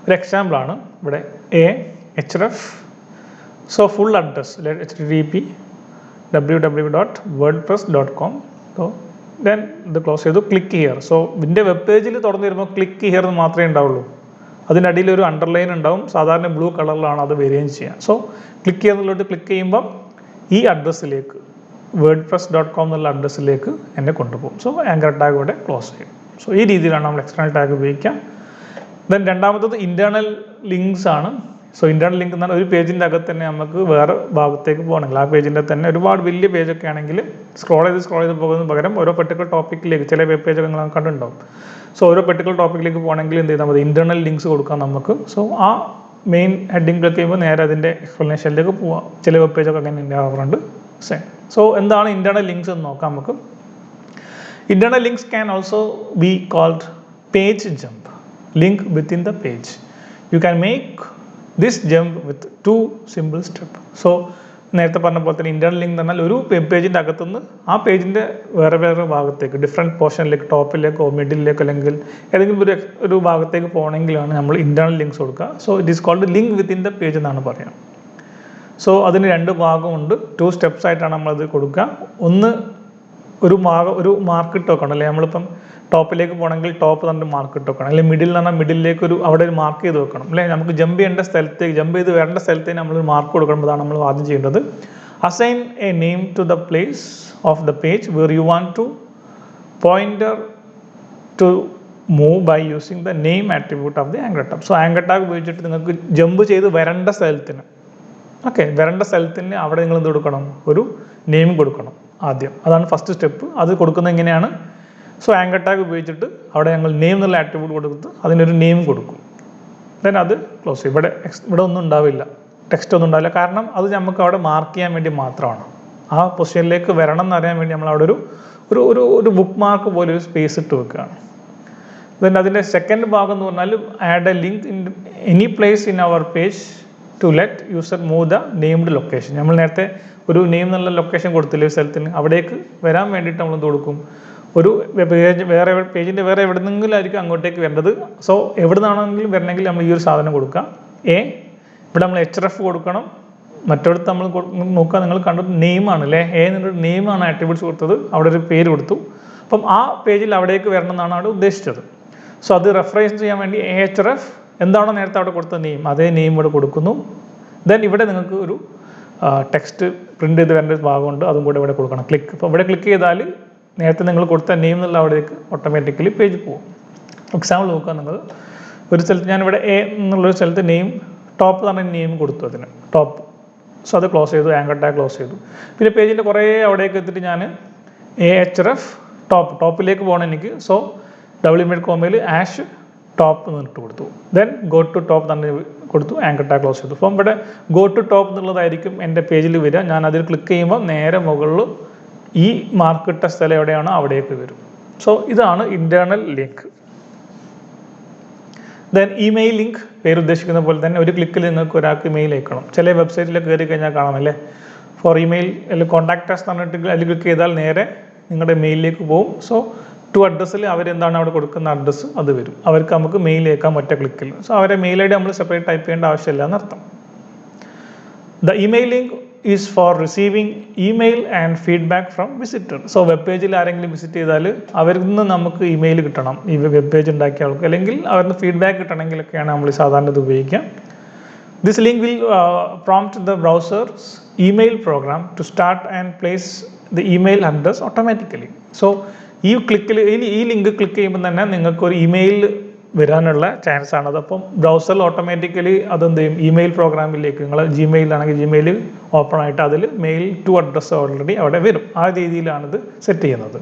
[SPEAKER 1] ഒരു എക്സാമ്പിളാണ് ഇവിടെ href. So full address http www.wordpress.com. So then ഇത് ക്ലോസ് ചെയ്തു, ക്ലിക്ക് ഹിയർ. സോ ഇതിൻ്റെ വെബ് പേജിൽ തുറന്നു വരുമ്പോൾ ക്ലിക്ക് ഹിയർ എന്ന് മാത്രമേ ഉണ്ടാവുള്ളൂ. അതിനടിയിൽ ഒരു അണ്ടർലൈൻ ഉണ്ടാവും, സാധാരണ ബ്ലൂ കളറിലാണ് അത് വരികയും ചെയ്യുക. സോ ക്ലിക്ക് ഹിയർ എന്നുള്ളത് ക്ലിക്ക് ചെയ്യുമ്പോൾ ഈ അഡ്രസ്സിലേക്ക് wordpress.com എന്നുള്ള അഡ്രസ്സിലേക്ക് എന്നെ കൊണ്ടുപോകും. സോ ആങ്കർ ടാഗ് ഇവിടെ ക്ലോസ് ചെയ്യും. സോ ഈ രീതിയിലാണ് നമ്മൾ എക്സ്റ്റേണൽ ടാഗ് ഉപയോഗിക്കുക. ദെൻ രണ്ടാമത്തത് ഇൻറ്റേർണൽ ലിങ്ക്സ് ആണ്. സോ ഇൻറ്റേർണൽ ലിങ്ക് എന്ന് പറഞ്ഞാൽ ഒരു പേജിൻ്റെ അകത്ത് തന്നെ നമുക്ക് വേറെ ഭാഗത്തേക്ക് പോകണമെങ്കിൽ, ആ പേജിൻ്റെ തന്നെ ഒരുപാട് വലിയ പേജൊക്കെ ആണെങ്കിൽ സ്ക്രോൾ ചെയ്ത് പോകുന്നതിന് പകരം ഓരോ പെർട്ടിക്കുലർ ടോപ്പിക്കിലേക്ക്, ചില വെബ് പേജൊക്കെ നിങ്ങൾ കണ്ടിട്ടുണ്ടാവും. സോ ഓരോ പെർട്ടിക്കുലർ ടോപ്പിക്കിലേക്ക് പോകണമെങ്കിൽ എന്ത് ചെയ്താൽ മതി, ഇൻറ്റേർണൽ ലിങ്ക്സ് കൊടുക്കാം നമുക്ക്. സോ ആ മെയിൻ ഹെഡിങ് ക്ലിക്ക് ചെയ്യുമ്പോൾ നേരെ അതിൻ്റെ എക്സ്പ്ലനേഷനിലേക്ക് പോവാം. ചില വെബ് പേജൊക്കെ അങ്ങനെ ഉണ്ടാവാറുണ്ട്. സെയിം. സോ എന്താണ് ഇൻറ്റേർണൽ ലിങ്ക്സ് എന്ന് നോക്കാം നമുക്ക്. Internal links can also be called page jump, link within the page. You can make this jump with 2 simple step. So നേരത്തെ പറഞ്ഞ പോലെ തന്നെ ഇൻറ്റേർണൽ ലിങ്ക് എന്ന് പറഞ്ഞാൽ ഒരു വെബ് പേജിൻ്റെ അകത്തുനിന്ന് ആ പേജിൻ്റെ വേറെ ഭാഗത്തേക്ക്, ഡിഫറെൻറ്റ് പോർഷനിലേക്ക്, ടോപ്പിലേക്കോ മിഡിലേക്കോ അല്ലെങ്കിൽ ഏതെങ്കിലും ഒരു ഭാഗത്തേക്ക് പോകണമെങ്കിലാണ് നമ്മൾ ഇൻറ്റേർണൽ ലിങ്ക്സ് കൊടുക്കുക. So it is called link within the page എന്നാണ് പറയുക. സോ അതിന് 2 ഭാഗമുണ്ട്, 2 സ്റ്റെപ്സ് ആയിട്ടാണ് നമ്മളത് കൊടുക്കുക. ഒന്ന് ഒരു മാർക്ക് ഇട്ട് വെക്കണം, അല്ലെങ്കിൽ നമ്മളിപ്പം ടോപ്പിലേക്ക് പോകണമെങ്കിൽ ടോപ്പ് തന്നെ മാർക്ക് ഇട്ട് വെക്കണം, അല്ലെങ്കിൽ മിഡിൽ എന്ന് പറഞ്ഞാൽ മിഡിലേക്ക് അവിടെ ഒരു മാർക്ക് ചെയ്ത് വെക്കണം. അല്ലെങ്കിൽ നമുക്ക് ജമ്പ് ചെയ്ത് വരേണ്ട സ്ഥലത്തേക്ക് നമ്മൾ മാർക്ക് കൊടുക്കണം. അതാണ് നമ്മൾ ആദ്യം ചെയ്യേണ്ടത്. Assign a name to the place of the page where you want to pointer to move by using the name attribute of the anchor tag. So anchor tag ഉപയോഗിച്ചിട്ട് നിങ്ങൾക്ക് ജമ്പ് ചെയ്ത് വരേണ്ട സ്ഥലത്തിന്, വരേണ്ട സ്ഥലത്തിന് അവിടെ നിങ്ങൾ എന്ത് കൊടുക്കണം, ഒരു നെയിം കൊടുക്കണം ആദ്യം. അതാണ് ഫസ്റ്റ് സ്റ്റെപ്പ്. അത് കൊടുക്കുന്നത് എങ്ങനെയാണ്, സോ ആങ്കർ ടാഗ് ഉപയോഗിച്ചിട്ട് അവിടെ ഞങ്ങൾ നെയിം എന്നുള്ള ആട്രിബ്യൂട്ട് കൊടുത്ത് അതിനൊരു നെയിം കൊടുക്കും. ദെൻ അത് ക്ലോസ് ചെയ്യും. ഇവിടെ ഒന്നും ഉണ്ടാവില്ല, ടെക്സ്റ്റ് ഒന്നും ഉണ്ടാവില്ല, കാരണം അത് നമുക്ക് അവിടെ മാർക്ക് ചെയ്യാൻ വേണ്ടി മാത്രമാണ്. ആ പൊസിഷനിലേക്ക് വരണം എന്നറിയാൻ വേണ്ടി നമ്മൾ അവിടെ ഒരു ബുക്ക് മാർക്ക് പോലെ ഒരു സ്പേസ് ഇട്ട് വെക്കുകയാണ്. ദെൻ അതിൻ്റെ സെക്കൻഡ് ഭാഗം എന്ന് പറഞ്ഞാൽ add a link in any place in our page to let user move the named location. നമ്മൾ നേരത്തെ ഒരു നെയിം എന്നുള്ള ലൊക്കേഷൻ കൊടുത്തില്ലേ ഒരു സ്ഥലത്തിന്, അവിടേക്ക് വരാൻ വേണ്ടിയിട്ട് നമ്മൾ എന്ത് കൊടുക്കും, ഒരു പേജിൻ്റെ വേറെ എവിടെ നിന്നെങ്കിലും ആയിരിക്കും അങ്ങോട്ടേക്ക് വരേണ്ടത്. സോ എവിടെ നിന്നാണെങ്കിലും വരണമെങ്കിൽ നമ്മൾ ഈ ഒരു സാധനം കൊടുക്കാം. ഇവിടെ നമ്മൾ href കൊടുക്കണം. മറ്റൊടുത്ത് നമ്മൾ നോക്കുക, നിങ്ങൾ കണ്ടത് നെയിമാണ് അല്ലേ, എന്നുള്ളൊരു നെയിമാണ് ആട്രിബ്യൂട്ട്സ് കൊടുത്തത്, അവിടെ ഒരു പേര് കൊടുത്തു. അപ്പം ആ പേജിൽ അവിടേക്ക് വരണം എന്നാണ് അവിടെ ഉദ്ദേശിച്ചത്. സോ അത് റെഫറൻസ് ചെയ്യാൻ വേണ്ടി href എന്താണോ നേരത്തെ അവിടെ കൊടുത്ത നെയിം, അതേ നെയിം ഇവിടെ കൊടുക്കുന്നു. ദെൻ ഇവിടെ നിങ്ങൾക്ക് ഒരു ടെക്സ്റ്റ് പ്രിൻ്റ് ചെയ്ത് വരേണ്ട ഭാഗമുണ്ട്, അതും കൂടെ ഇവിടെ കൊടുക്കണം. അപ്പോൾ ഇവിടെ ക്ലിക്ക് ചെയ്താൽ നേരത്തെ നിങ്ങൾ കൊടുത്ത നെയിം എന്നുള്ള അവിടേക്ക് ഓട്ടോമാറ്റിക്കലി പേജ് പോകും. എക്സാമ്പിൾ നോക്കുക, നിങ്ങൾ ഒരു സ്ഥലത്ത് ഞാനിവിടെ എന്നുള്ളൊരു സ്ഥലത്ത് നെയിം ടോപ്പ് എന്ന് പറഞ്ഞ നെയിം കൊടുത്തു, അതിന് ടോപ്പ്. സോ അത് ക്ലോസ് ചെയ്തു, ആങ്കർ ടാഗ് ക്ലോസ് ചെയ്തു. പിന്നെ പേജിൻ്റെ കുറേ അവിടേക്ക് എത്തിയിട്ട് ഞാൻ href ടോപ്പിലേക്ക് പോകണം എനിക്ക്. സോ *കോമയിൽ #top എന്നിട്ട് കൊടുത്തു. ദെൻ ഗോ ടു ടോപ്പ് തന്നെ കൊടുത്തു, ആങ്കർ ടാഗ് ക്ലോസ് ചെയ്തു. അപ്പം ഇവിടെ ഗോ ടു ടോപ്പ് എന്നുള്ളതായിരിക്കും എൻ്റെ പേജിൽ വരിക. ഞാൻ അതിൽ ക്ലിക്ക് ചെയ്യുമ്പോൾ നേരെ മുകളിൽ ഈ മാർക്ക് ഇട്ട സ്ഥലം എവിടെയാണോ അവിടേക്ക് വരും. സോ ഇതാണ് internal link. Then email link, പേര് ഉദ്ദേശിക്കുന്ന പോലെ തന്നെ ഒരു ക്ലിക്കിൽ നിങ്ങൾക്ക് ഒരാൾക്ക് ഇമെയിൽ അയക്കണം. ചില വെബ്സൈറ്റിലൊക്കെ കയറി കഴിഞ്ഞാൽ കാണാമല്ലേ, ഫോർ ഇമെയിൽ അല്ലെങ്കിൽ കോൺടാക്ട് അസ് എന്ന് പറഞ്ഞിട്ട് അതിൽ ക്ലിക്ക് ചെയ്താൽ നേരെ നിങ്ങളുടെ മെയിലിലേക്ക് പോകും. സോ ടു അഡ്രസ്സിൽ അവരെന്താണ് അവിടെ കൊടുക്കുന്ന അഡ്രസ്സ് അത് വരും, അവർക്ക് നമുക്ക് മെയിൽ അയക്കാം ഒറ്റ ക്ലിക്കിൽ. സോ അവരെ മെയിൽ ഐ ഡി നമ്മൾ സെപ്പറേറ്റ് ടൈപ്പ് ചെയ്യേണ്ട ആവശ്യമില്ല എന്നർത്ഥം. The email link is for receiving email and feedback from visitor. So web പേജിൽ ആരെങ്കിലും വിസിറ്റ് ചെയ്താൽ അവരിൽ നിന്ന് നമുക്ക് ഇമെയിൽ കിട്ടണം, ഈ വെബ് പേജ് ഉണ്ടാക്കിയ ആൾക്ക്, അല്ലെങ്കിൽ അവരുടെ ഫീഡ്ബാക്ക് കിട്ടണമെങ്കിലൊക്കെയാണ് നമ്മൾ സാധാരണ ഇത് ഉപയോഗിക്കുക. This link will prompt the browser's email program to start and place the email address automatically. So ഈ ലിങ്ക് ക്ലിക്ക് ചെയ്യുമ്പോൾ തന്നെ നിങ്ങൾക്കൊരു ഇമെയിൽ വരാനുള്ള ചാൻസ് ആണ്. അതപ്പം ബ്രൗസറിൽ ഓട്ടോമാറ്റിക്കലി അതെന്ത് ചെയ്യും, ഇമെയിൽ പ്രോഗ്രാമിലേക്ക്, നിങ്ങൾ ജിമെയിലാണെങ്കിൽ ജിമെയിൽ ഓപ്പൺ ആയിട്ട് അതിൽ മെയിൽ ടു അഡ്രസ്സ് ഓൾറെഡി അവിടെ വരും. ആ രീതിയിലാണിത് സെറ്റ് ചെയ്യുന്നത്.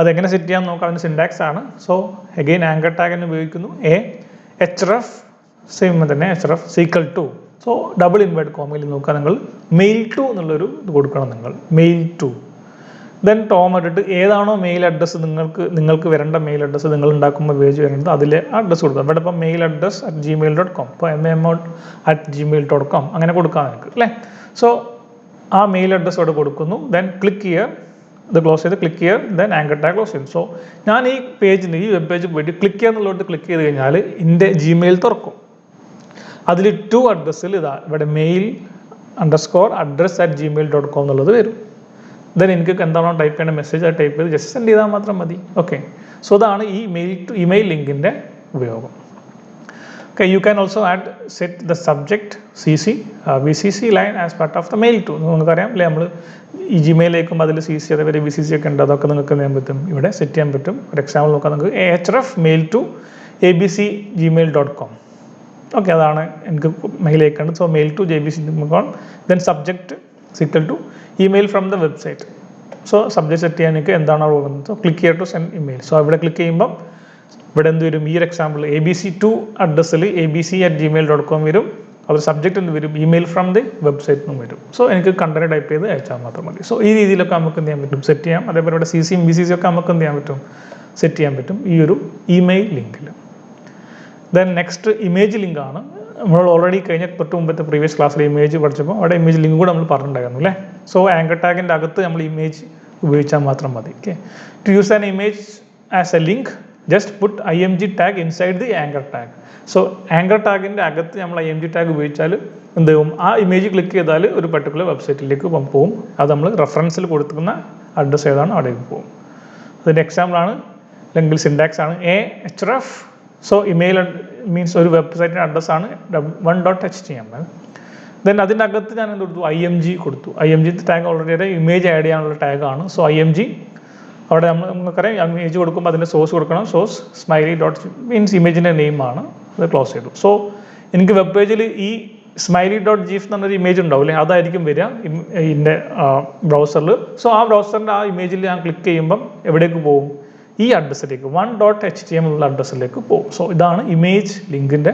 [SPEAKER 1] അതെങ്ങനെ സെറ്റ് ചെയ്യാൻ നോക്കാം, അതിന് സിൻടാക്സ് ആണ്. സോ അഗെയിൻ ആങ്കർ ടാഗ് എന്ന് ഉപയോഗിക്കുന്നു. href സെയിം തന്നെ href sequel to. So double invert കോമയിൽ നോക്കുക, നിങ്ങൾ മെയിൽ ടു എന്നുള്ളൊരു ഇത് കൊടുക്കണം, നിങ്ങൾ മെയിൽ ടു. ദെൻ ടോം ഇട്ടിട്ട് ഏതാണോ മെയിൽ അഡ്രസ്സ് നിങ്ങൾക്ക് വരേണ്ട മെയിൽ അഡ്രസ്സ് നിങ്ങൾ ഉണ്ടാക്കുമ്പോൾ പേജ് വരേണ്ടത് അതിലെ അഡ്രസ്സ് കൊടുക്കുക. ഇവിടെ ഇപ്പം മെയിൽ അഡ്രസ് @gmail.com, ഇപ്പോൾ mmod@gmail.com അങ്ങനെ കൊടുക്കാം നിങ്ങൾക്ക് അല്ലേ. സോ ആ മെയിൽ അഡ്രസ്സ് അവിടെ കൊടുക്കുന്നു. ദെൻ ക്ലിക്ക് ഹിയർ, ഇത് ക്ലോസ് ചെയ്ത് click here, then anchor tag close ചെയ്യും. സോ ഞാൻ ഈ പേജിന് ഈ വെബ് പേജ് പോയിട്ട് ക്ലിക്ക് ചെയ്യാന്നുള്ളോട്ട് ക്ലിക്ക് ചെയ്ത് കഴിഞ്ഞാൽ എൻ്റെ ജിമെയിൽ തുറക്കും. അതിൽ ടു അഡ്രസ്സിൽ ഇതാ ഇവിടെ mail_address@gmail.com എന്നുള്ളത് വരും. ദെൻ എനിക്ക് എന്താണോ ടൈപ്പ് ചെയ്യേണ്ട മെസ്സേജ് അത് ടൈപ്പ് ചെയ്ത് ജസ്റ്റ് സെൻഡ് ചെയ്താൽ മാത്രം മതി. ഓക്കെ, സോ അതാണ് ഈ മെയിൽ ടു ഇമെയിൽ ലിങ്കിൻ്റെ ഉപയോഗം. Okay, you can also set the subject VCC line as part of the mail to. നിങ്ങൾക്കറിയാം അല്ലേ, നമ്മൾ ഈ ജിമെയിലേക്കും അതിൽ CC അതേപോലെ VCC ഒക്കെ ഉണ്ട്, അതൊക്കെ നിങ്ങൾക്ക് എന്ത് ചെയ്യാൻ പറ്റും, ഇവിടെ സെറ്റ് ചെയ്യാൻ പറ്റും. ഒരു എക്സാമ്പിൾ നോക്കാം, നിങ്ങൾക്ക് href mail_to@abc@gmail.com. ഓക്കെ, അതാണ് എനിക്ക് മെയിൽ അയക്കേണ്ടത്. So mail to abc.com, then subject equal to email from the website. So subject set ചെയ്യാൻ എനിക്ക് എന്താണോ പോകുന്നത്, so click here to send email. So ഇവിടെ ക്ലിക്ക് ചെയ്യുമ്പം ഇവിടെ എന്ത് വരും, ഈ ഒരു എക്സാമ്പിൾ ABC2 അഡ്രസ്സിൽ abc@gmail.com വരും. അത് സബ്ജക്റ്റ് എന്ത് വരും, ഇമെയിൽ ഫ്രം ദി വെബ്സൈറ്റ് എന്നും വരും. സോ എനിക്ക് കണ്ടന്റ് ടൈപ്പ് ചെയ്ത് അയച്ചാൽ മാത്രം മതി. സോ ഈ രീതിയിലൊക്കെ നമുക്ക് എന്ത് ചെയ്യാൻ പറ്റും, സെറ്റ് ചെയ്യാം. അതേപോലെ ഇവിടെ CCയും VCC ഒക്കെ നമുക്ക് എന്ത് ചെയ്യാൻ പറ്റും, സെറ്റ് ചെയ്യാൻ പറ്റും ഈ ഒരു ഇമെയിൽ ലിങ്കിൽ. ദെൻ നെക്സ്റ്റ് ഇമേജ് ലിങ്ക് ആണ്. നമ്മൾ ഓൾറെഡി കഴിഞ്ഞ തൊട്ട് മുമ്പത്തെ പ്രീവിയസ് ക്ലാസ്സിൽ ഇമേജ് പഠിച്ചപ്പോൾ അവിടെ ഇമേജ് ലിങ്ക് കൂടെ നമ്മൾ പറഞ്ഞിട്ടുണ്ടായിരുന്നു അല്ലേ. സോ ആങ്കർ ടാഗിൻ്റെ അകത്ത് നമ്മൾ ഇമേജ് ഉപയോഗിച്ചാൽ മാത്രം മതി. Okay, to use an image as a link just put IMG tag inside the anchor tag. So anchor ടാഗിൻ്റെ അകത്ത് നമ്മൾ IMG ടാഗ് ഉപയോഗിച്ചാൽ എന്ത് ചെയ്യും, ആ ഇമേജ് ക്ലിക്ക് ചെയ്താൽ ഒരു പർട്ടിക്കുലർ വെബ്സൈറ്റിലേക്ക് പോകും. അത് നമ്മൾ റെഫറൻസിൽ കൊടുക്കുന്ന അഡ്രസ്സ് ഏതാണ് അവിടേക്ക് പോകും. അതിൻ്റെ എക്സാമ്പിളാണ് അല്ലെങ്കിൽ സിൻടാക്സ് ആണ് href. സോ ഇമെയിൽ മീൻസ് ഒരു വെബ്സൈറ്റിൻ്റെ അഡ്രസ്സാണ് 1.html. ദെൻ അതിൻ്റെ അകത്ത് ഞാൻ എന്ത് കൊടുത്തു, IMG കൊടുത്തു. IMG tag already image add ചെയ്യാനുള്ള ടാഗാണ്. സോ IMG അവിടെ നമുക്കറിയാം ഇമേജ് കൊടുക്കുമ്പോൾ അതിൻ്റെ സോഴ്സ് കൊടുക്കണം. Source smiley. മീൻസ് ഇമേജിൻ്റെ നെയിമാണ്. അത് ക്ലോസ് ചെയ്തു. സോ എനിക്ക് വെബ് പേജിൽ ഈ smiley.gif എന്നൊരു ഇമേജ് ഉണ്ടാവില്ലേ, അതായിരിക്കും വരിക ഇതിൻ്റെ ബ്രൗസറിൽ. സോ ആ ബ്രൗസറിൻ്റെ ആ ഇമേജിൽ ഞാൻ ക്ലിക്ക് ചെയ്യുമ്പം എവിടേക്ക് പോകും, ഈ അഡ്രസ്സിലേക്ക് 1.html ഉള്ള അഡ്രസ്സിലേക്ക് പോകും. സോ ഇതാണ് ഇമേജ് ലിങ്കിൻ്റെ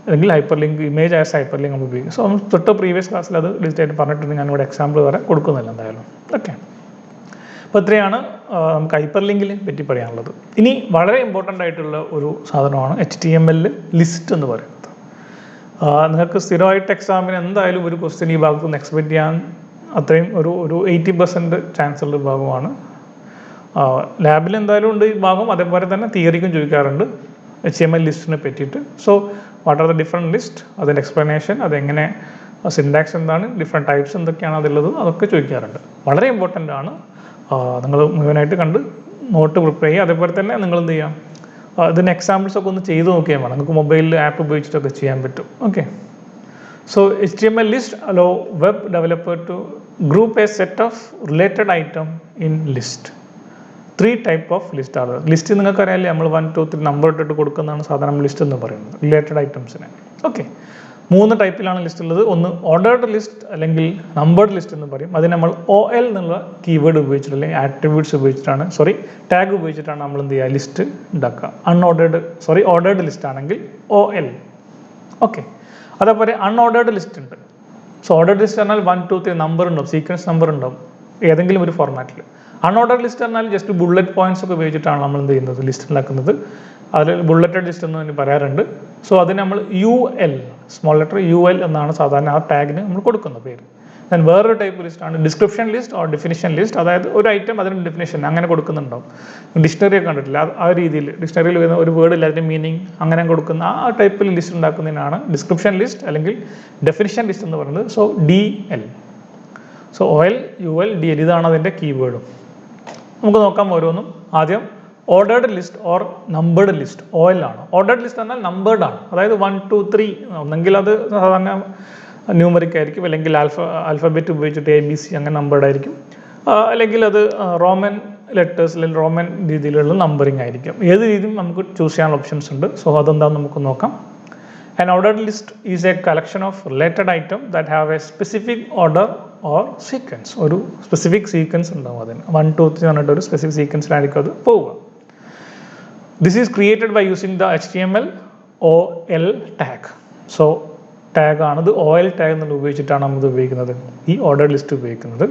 [SPEAKER 1] അല്ലെങ്കിൽ hyper link, image as hyper link നമ്മൾ ഉപയോഗിക്കും. സോ നമ്മൾ തൊട്ട് പ്രീവിയസ് ക്ലാസ്സിൽ അത് ഡിജിറ്റായിട്ട് പറഞ്ഞിട്ടുണ്ട്. ഞാനിവിടെ എക്സാമ്പിൾ വരെ കൊടുക്കുന്നില്ല എന്തായാലും. ഓക്കെ, അപ്പോൾ ഇത്രയാണ് നമുക്ക് ഹൈപ്പർ ലിങ്കിനെ പറ്റി പറയാനുള്ളത്. ഇനി വളരെ ഇമ്പോർട്ടൻ്റ് ആയിട്ടുള്ള ഒരു സാധനമാണ് HTML ലിസ്റ്റ് എന്ന് പറയുന്നത്. നിങ്ങൾക്ക് സ്ഥിരമായിട്ട് എക്സാമിന് എന്തായാലും ഒരു ക്വസ്റ്റ്യൻ ഈ ഭാഗത്ത് നിന്ന് എക്സ്പെക്ട് ചെയ്യാൻ അത്രയും ഒരു 80% ചാൻസ് ഉള്ള ഭാഗമാണ്. ലാബിൽ എന്തായാലും ഉണ്ട് ഈ ഭാഗം. അതേപോലെ തന്നെ തിയറിക്കും ചോദിക്കാറുണ്ട് HTML ലിസ്റ്റിനെ പറ്റിയിട്ട്. So what are the different list, അതിൻ്റെ എക്സ്പ്ലനേഷൻ, അതെങ്ങനെ സിൻടാക്സ് എന്താണ്, ഡിഫറെൻറ്റ് ടൈപ്സ് എന്തൊക്കെയാണ് അതിലുള്ളത്, അതൊക്കെ ചോദിക്കാറുണ്ട്. വളരെ ഇമ്പോർട്ടൻ്റ് ആണ്. നിങ്ങൾ മുഴുവനായിട്ട് കണ്ട് നോട്ട് പ്രിപ്പയർ ചെയ്യുക. അതേപോലെ തന്നെ നിങ്ങൾ എന്ത് ചെയ്യാം, ഇതിന് എക്സാമ്പിൾസ് ഒക്കെ ഒന്ന് ചെയ്ത് നോക്കിയാൽ വേണം. നിങ്ങൾക്ക് മൊബൈലിൽ ആപ്പ് ഉപയോഗിച്ചിട്ടൊക്കെ ചെയ്യാൻ പറ്റും. Okay, so HTML list allow web developer to group a set of related item in list. 3 type of list ആണ്. ലിസ്റ്റ് നിങ്ങൾക്ക് അറിയാമല്ലേ, നമ്മൾ 1 2 3 നമ്പർ ഇട്ടിട്ട് കൊടുക്കുന്നതാണ് സാധാരണ ലിസ്റ്റ് എന്ന് പറയുന്നത്, റിലേറ്റഡ് ഐറ്റംസിനെ. ഓക്കെ, 3 ടൈപ്പിലാണ് ലിസ്റ്റ് ഉള്ളത്. ഒന്ന് ഓർഡേർഡ് ലിസ്റ്റ് അല്ലെങ്കിൽ നമ്പേർഡ് ലിസ്റ്റ് എന്ന് പറയും. അതിന് നമ്മൾ OL എന്നുള്ള കീവേഡ് ഉപയോഗിച്ചിട്ട് അല്ലെങ്കിൽ ആട്രിബ്യൂട്ട്സ് ഉപയോഗിച്ചിട്ടാണ് ടാഗ് ഉപയോഗിച്ചിട്ടാണ് നമ്മൾ എന്ത് ചെയ്യുക, ലിസ്റ്റ് ഉണ്ടാക്കുക. ഓർഡേർഡ് ലിസ്റ്റ് ആണെങ്കിൽ OL. ഓക്കെ, അതേപോലെ അൺഓർഡേർഡ് ലിസ്റ്റ് ഉണ്ട്. സോ ഓർഡേർഡ് ലിസ്റ്റ് പറഞ്ഞാൽ 1 2 3 നമ്പർ ഉണ്ടാവും, സീക്വൻസ് നമ്പർ ഉണ്ടാവും ഏതെങ്കിലും ഒരു ഫോർമാറ്റിൽ. അൺഓർഡേർഡ് ലിസ്റ്റ് പറഞ്ഞാൽ ജസ്റ്റ് ബുള്ളറ്റ് പോയിന്റ്സ് ഒക്കെ ഉപയോഗിച്ചിട്ടാണ് നമ്മൾ എന്ത് ചെയ്യുന്നത്, ലിസ്റ്റ് ഉണ്ടാക്കുന്നത്. അതിൽ ബുള്ളറ്റഡ് ലിസ്റ്റ് എന്ന് തന്നെ പറയാറുണ്ട്. സോ അതിന് നമ്മൾ UL, സ്മോൾ ലെറ്റർ UL എന്നാണ് സാധാരണ ആ ടാഗിന് നമ്മൾ കൊടുക്കുന്ന പേര്. ദെൻ വേറൊരു ടൈപ്പ് ലിസ്റ്റാണ് description list or definition list. അതായത് ഒരു ഐറ്റം അതിന് ഡെഫിനിഷൻ അങ്ങനെ കൊടുക്കുന്നുണ്ടാവും. ഡിക്ഷണറി ഒക്കെ കണ്ടിട്ടില്ല, ആ രീതിയിൽ ഡിക്ഷണറിയിൽ വരുന്ന ഒരു വേർഡ് ഇല്ല അതിൻ്റെ മീനിങ് അങ്ങനെ കൊടുക്കുന്ന ആ ടൈപ്പിൽ ലിസ്റ്റ് ഉണ്ടാക്കുന്നതിനാണ് ഡിസ്ക്രിപ്ഷൻ ലിസ്റ്റ് അല്ലെങ്കിൽ ഡെഫിനിഷൻ ലിസ്റ്റ് എന്ന് പറയുന്നത്. So DL. So OL UL DL ഇതാണ് അതിൻ്റെ കീവേഡും. നമുക്ക് നോക്കാം ഓരോന്നും. ആദ്യം ordered list or numbered list OL ആണ്. ഓർഡേർഡ് ലിസ്റ്റ് എന്നാൽ നമ്പേർഡ് ആണ്. അതായത് 1 2 3 ഒന്നെങ്കിൽ അത് സാധാരണ ന്യൂമറിക് ആയിരിക്കും, അല്ലെങ്കിൽ ആൽഫബറ്റ് ഉപയോഗിച്ചിട്ട് ABC അങ്ങനെ നമ്പേർഡ് ആയിരിക്കും, അല്ലെങ്കിൽ അത് റോമൻ ലെറ്റേഴ്സ് അല്ലെങ്കിൽ റോമൻ രീതിയിലുള്ള നമ്പറിങ് ആയിരിക്കും. ഏത് രീതിയും നമുക്ക് ചൂസ് ചെയ്യാനുള്ള ഓപ്ഷൻസ് ഉണ്ട്. സോ അതെന്താണെന്ന് നമുക്ക് നോക്കാം. An ordered list is a collection of related items that have a specific order or sequence. ഒരു സ്പെസിഫിക് സീക്വൻസ് ഉണ്ടാവും അതിന്. 1 2 3 പറഞ്ഞിട്ട് ഒരു സ്പെസിഫിക് സീക്വൻസിലായിരിക്കും അത് പോവുക. This is created by using the HTML OL tag. So tag ആണത് OL ടാഗ് എന്നുള്ള ഉപയോഗിച്ചിട്ടാണ് നമ്മൾ ഇത് ഉപയോഗിക്കുന്നത്, ഈ ഓർഡേർഡ് ലിസ്റ്റ് ഉപയോഗിക്കുന്നത്.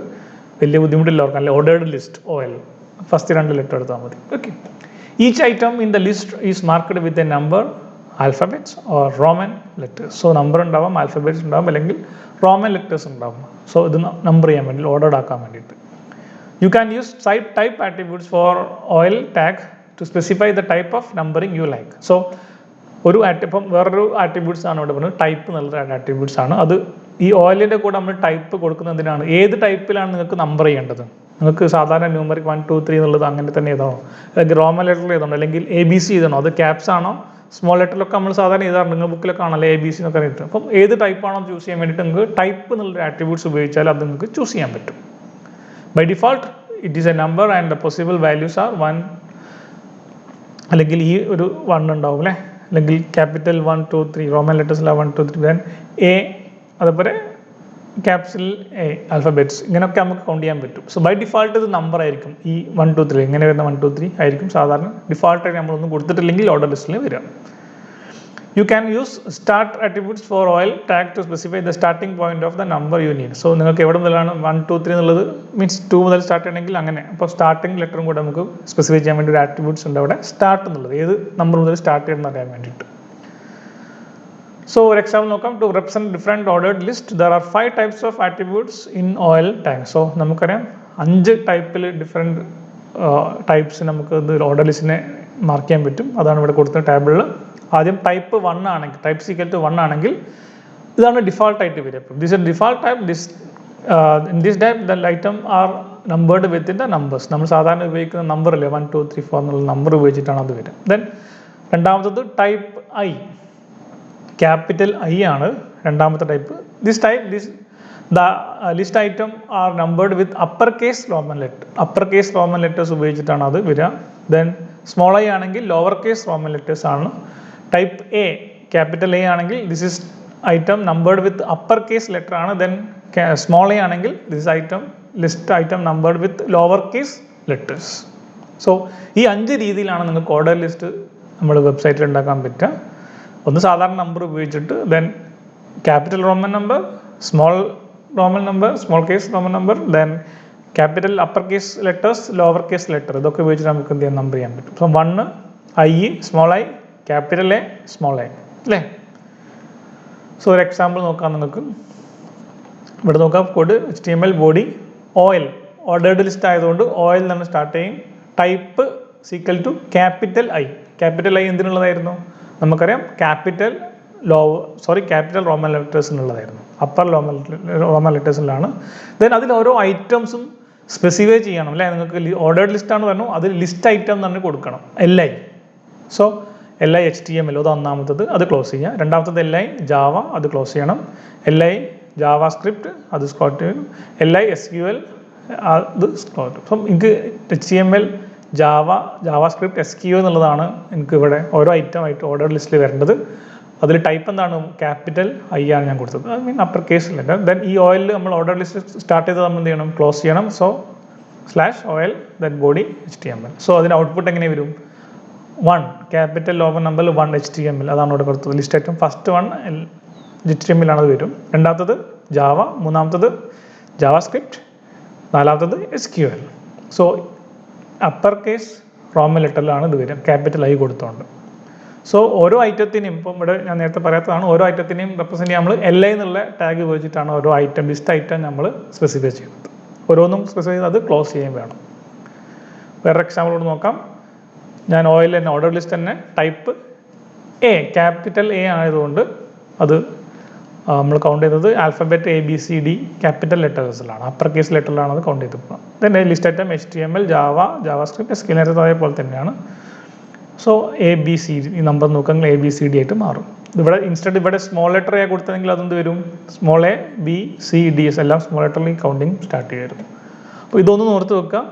[SPEAKER 1] വലിയ ബുദ്ധിമുട്ടില്ല ഓർക്കാൻ, അല്ലെ? Ordered list OL, first 2 letter എടുത്താൽ മതി. Okay. Each item in the list is marked with a number, alphabets or Roman letters. So number ഉണ്ടാവാം, ആൽഫബറ്റ്സ് ഉണ്ടാവും, അല്ലെങ്കിൽ റോമൻ ലെറ്റേഴ്സ് ഉണ്ടാവും. സോ ഇത് നമ്പർ ചെയ്യാൻ വേണ്ടി, ഓർഡേർഡ് ആക്കാൻ വേണ്ടിയിട്ട്. You can use type attributes for OL tag to specify the type of numbering you like. So ഒരു ഇപ്പം വേറൊരു ആട്രിബ്യൂട്ട്സ് ആണ് ഇവിടെ പറയുന്നത്, ടൈപ്പ് എന്നുള്ള ആട്രിബ്യൂട്ട്സ് ആണ്. അത് ഈ OLൻ്റെ കൂടെ നമ്മൾ ടൈപ്പ് കൊടുക്കുന്നതിനാണ്. ഏത് ടൈപ്പിലാണ് നിങ്ങൾക്ക് നമ്പർ ചെയ്യേണ്ടത്? നിങ്ങൾക്ക് സാധാരണ ന്യൂമറിക് 1 2 3 എന്നുള്ളത് അങ്ങനെ തന്നെ എഴുതണോ, അല്ലെങ്കിൽ റോമൻ ലെറ്ററിൽ എഴുതണോ, അല്ലെങ്കിൽ ABC എഴുതണോ, അത് ക്യാപ്സ് ആണോ, സ്മോൾ ലെറ്ററിലൊക്കെ നമ്മൾ സാധാരണ എഴുതാറുണ്ട്, നിങ്ങൾ ബുക്കിലൊക്കെ ആണല്ലോ ABC എന്നൊക്കെ എഴുതുന്നത്. അപ്പം ഏത് ടൈപ്പാണോ ചൂസ് ചെയ്യാൻ വേണ്ടിയിട്ട് നിങ്ങൾക്ക് ടൈപ്പ് എന്നുള്ള ആട്രിബ്യൂട്ട്സ് ഉപയോഗിച്ചാൽ അത് നിങ്ങൾക്ക് ചൂസ് ചെയ്യാൻ പറ്റും. By default, it is a number and the possible values are 1, അല്ലെങ്കിൽ ഈ ഒരു 1 ഉണ്ടാവും അല്ലേ, അല്ലെങ്കിൽ ക്യാപിറ്റൽ 1 2 3 റോമൻ ലെറ്റേഴ്സിൽ 1 2 3, ദെൻ A, അതുപോലെ ക്യാപ്സിൽ A, ആൽഫബറ്റ്സ്, ഇങ്ങനെയൊക്കെ നമുക്ക് കൗണ്ട് ചെയ്യാൻ പറ്റും. സോ ബൈ ഡിഫാൾട്ട് ഇത് നമ്പർ ആയിരിക്കും. ഈ 1 2 3 ഇങ്ങനെ വരുന്ന 1 2 3 ആയിരിക്കും സാധാരണ ഡിഫാൾട്ടായിട്ട് നമ്മളൊന്നും കൊടുത്തിട്ടില്ലെങ്കിൽ ഓർഡർ ലിസ്റ്റിൽ വരിക. You can use start attributes for OL tag to specify the starting point of the number you need. So നിങ്ങൾക്ക് എവിടെ മുതലാണ് 1 2 3 എന്നുള്ളത്, മീൻസ് 2 മുതൽ സ്റ്റാർട്ട് ചെയ്യണമെങ്കിൽ അങ്ങനെ. അപ്പോൾ സ്റ്റാർട്ടിംഗ് ലെറ്ററും കൂടെ നമുക്ക് സ്പെസിഫൈ ചെയ്യാൻ വേണ്ടി ഒരു ആട്രിബ്യൂട്ട്സ് ഉണ്ട് അവിടെ, സ്റ്റാർട്ട് എന്നുള്ളത് ഏത് നമ്പർ മുതൽ സ്റ്റാർട്ട് ചെയ്യണമെന്ന് അറിയാൻ വേണ്ടിയിട്ട്. സോ ഒരു എക്സാമ്പിൾ നോക്കാം. To represent different ordered list there are 5 types of attributes in OL tag. സോ നമുക്കറിയാം 5 ടൈപ്പിൽ ഡിഫറെൻറ്റ് ടൈപ്സ് നമുക്ക് ഇത് ഓർഡർ ലിസ്റ്റിനെ മാർക്ക് ചെയ്യാൻ പറ്റും. അതാണ് ഇവിടെ കൊടുത്ത ടേബിളിൽ. ആദ്യം ടൈപ്പ് 1 ആണെങ്കിൽ, ടൈപ്പ് ഈക്വൽ ടു 1 ആണെങ്കിൽ ഇതാണ് ഡിഫാൾട്ട് ആയിട്ട് വരിക. This is default type, in this type the item are numbered with the numbers. നമ്മൾ സാധാരണ ഉപയോഗിക്കുന്ന നമ്പർ അല്ലേ 1 2 3 4 എന്നുള്ള നമ്പർ ഉപയോഗിച്ചിട്ടാണ് അത് വരിക. ദെൻ രണ്ടാമത്തത് ടൈപ്പ് I, ക്യാപിറ്റൽ I ആണ് രണ്ടാമത്തെ type. This the list item are numbered with upper case Roman letter, upper case Roman letters ഉപയോഗിച്ചിട്ടാണ് അത് വരിക. ദെൻ സ്മോൾ I ആണെങ്കിൽ ലോവർ കേസ് റോമൻ ലെറ്റേഴ്സ് ആണ്. ടൈപ്പ് A, ക്യാപിറ്റൽ A ആണെങ്കിൽ this is item numbered with upper case letter ആണ്. Then small I ആണെങ്കിൽ this list item numbered with lower case letters. So ഈ 5 രീതിയിലാണ് നിങ്ങൾക്ക് order list നമ്മൾ വെബ്സൈറ്റിൽ ഉണ്ടാക്കാൻ പറ്റുക. ഒന്ന് സാധാരണ നമ്പർ ഉപയോഗിച്ചിട്ട്, then capital Roman number, small Roman number, small case Roman number, then capital upper case letters, lower case letter, ഇതൊക്കെ ഉപയോഗിച്ചിട്ട് നമുക്ക് എന്ത് ചെയ്യാൻ നമ്പർ ചെയ്യാൻ പറ്റും. So 1 I, small I, capital A, small I അല്ലേ. സോ ഒരു എക്സാമ്പിൾ നോക്കാം നിങ്ങൾക്ക്. ഇവിടെ നോക്കാം, code HTML body OL, ordered list ആയതുകൊണ്ട് OL നിന്ന് സ്റ്റാർട്ട് ചെയ്യും. Type equal to capital I. Capital I എന്തിനുള്ളതായിരുന്നു? നമുക്കറിയാം capital Roman ലെറ്റേഴ്സിനുള്ളതായിരുന്നു, upper Roman ലെറ്റേഴ്സിലാണ്. Then അതിൽ ഓരോ ഐറ്റംസും സ്പെസിഫൈ ചെയ്യണം അല്ലേ. നിങ്ങൾക്ക് ഓർഡേർഡ് ലിസ്റ്റ് ആണ് പറഞ്ഞു, അതിൽ ലിസ്റ്റ് ഐറ്റം തന്നെ കൊടുക്കണം, LI. സോ LI HTML അത് ഒന്നാമത്തത്, അത് ക്ലോസ് ചെയ്യുക. രണ്ടാമത്തത് LI ജാവ, അത് ക്ലോസ് ചെയ്യണം. LI ജാവാ സ്ക്രിപ്റ്റ്, അത് സ്കോട്ട് ചെയ്യും. LI SQL, അത് സ്കോട്ട്. അപ്പം എനിക്ക് HTML ജാവാ സ്ക്രിപ്റ്റ് SQL എന്നുള്ളതാണ് എനിക്ക് ഇവിടെ ഓരോ ഐറ്റം ആയിട്ട് ഓർഡർ ലിസ്റ്റിൽ വരേണ്ടത്. അതിൽ ടൈപ്പ് എന്താണ്? ക്യാപിറ്റൽ I ആണ് ഞാൻ കൊടുത്തത്, I mean upper case letter. Then ഈ OL നമ്മൾ ഓർഡർ ലിസ്റ്റ് സ്റ്റാർട്ട് ചെയ്ത് നമ്മൾ എന്ത് ചെയ്യണം? ക്ലോസ് ചെയ്യണം. So /OL then body HTML. So അതിന് ഔട്ട്പുട്ട് എങ്ങനെ വരും? 1 ക്യാപിറ്റൽ റോമൻ നമ്പർ 1 HTML, അതാണ് ഇവിടെ കൊടുത്തത് ലിസ്റ്റ് ഐറ്റം. ഫസ്റ്റ് 1 HTML ആണത് വരും. രണ്ടാമത്തത് ജാവ, മൂന്നാമത്തത് ജാവാ സ്ക്രിപ്റ്റ്, നാലാമത്തത് SQL. So upper case Roman ലെറ്ററിലാണ് ഇത് വരും, ക്യാപിറ്റൽ I കൊടുത്തോണ്ട്. സോ ഓരോ ഐറ്റത്തിനെയും, ഇപ്പം ഇവിടെ ഞാൻ നേരത്തെ പറയാത്തതാണ്, ഓരോ ഐറ്റത്തിനെയും റെപ്രസെൻറ്റ് ചെയ്യാൻ നമ്മൾ LI എന്നുള്ള ടാഗ് ഉപയോഗിച്ചിട്ടാണ് ഓരോ ഐറ്റം, ലിസ്റ്റ് ഐറ്റം നമ്മൾ സ്പെസിഫൈ ചെയ്യുന്നത്. ഓരോന്നും സ്പെസിഫൈ ചെയ്ത് അത് ക്ലോസ് ചെയ്യാൻ വേണം. വേറെ എക്സാമ്പിളോട് നോക്കാം. ഞാൻ OL തന്നെ ഓർഡർ ലിസ്റ്റ് തന്നെ ടൈപ്പ് A, ക്യാപിറ്റൽ A ആയതുകൊണ്ട് അത് നമ്മൾ കൗണ്ട് ചെയ്തത് ആൽഫബറ്റ് ABCD ക്യാപിറ്റൽ ലെറ്റേഴ്സിലാണ്, അപ്പർ കേസ് ലെറ്ററിലാണ് അത് കൗണ്ട് ചെയ്തപ്പോൾ. Then list item HTML JavaScript SQL നേരത്തെ അതേപോലെ തന്നെയാണ്. സോ ABCD, ഈ നമ്പർ നോക്കുകയാണെങ്കിൽ ABCD ആയിട്ട് മാറും. ഇവിടെ ഇൻസ്റ്റഡ് ഇവിടെ സ്മോൾ ലെറ്റർ A കൊടുത്തെങ്കിൽ അതെന്ത് വരും? Small A B C D S എല്ലാം സ്മോൾ ലെറ്ററിൽ കൗണ്ടിങ് സ്റ്റാർട്ട് ചെയ്യുമായിരുന്നു. അപ്പോൾ ഇതൊന്നും ഓർത്ത് വെക്കുക.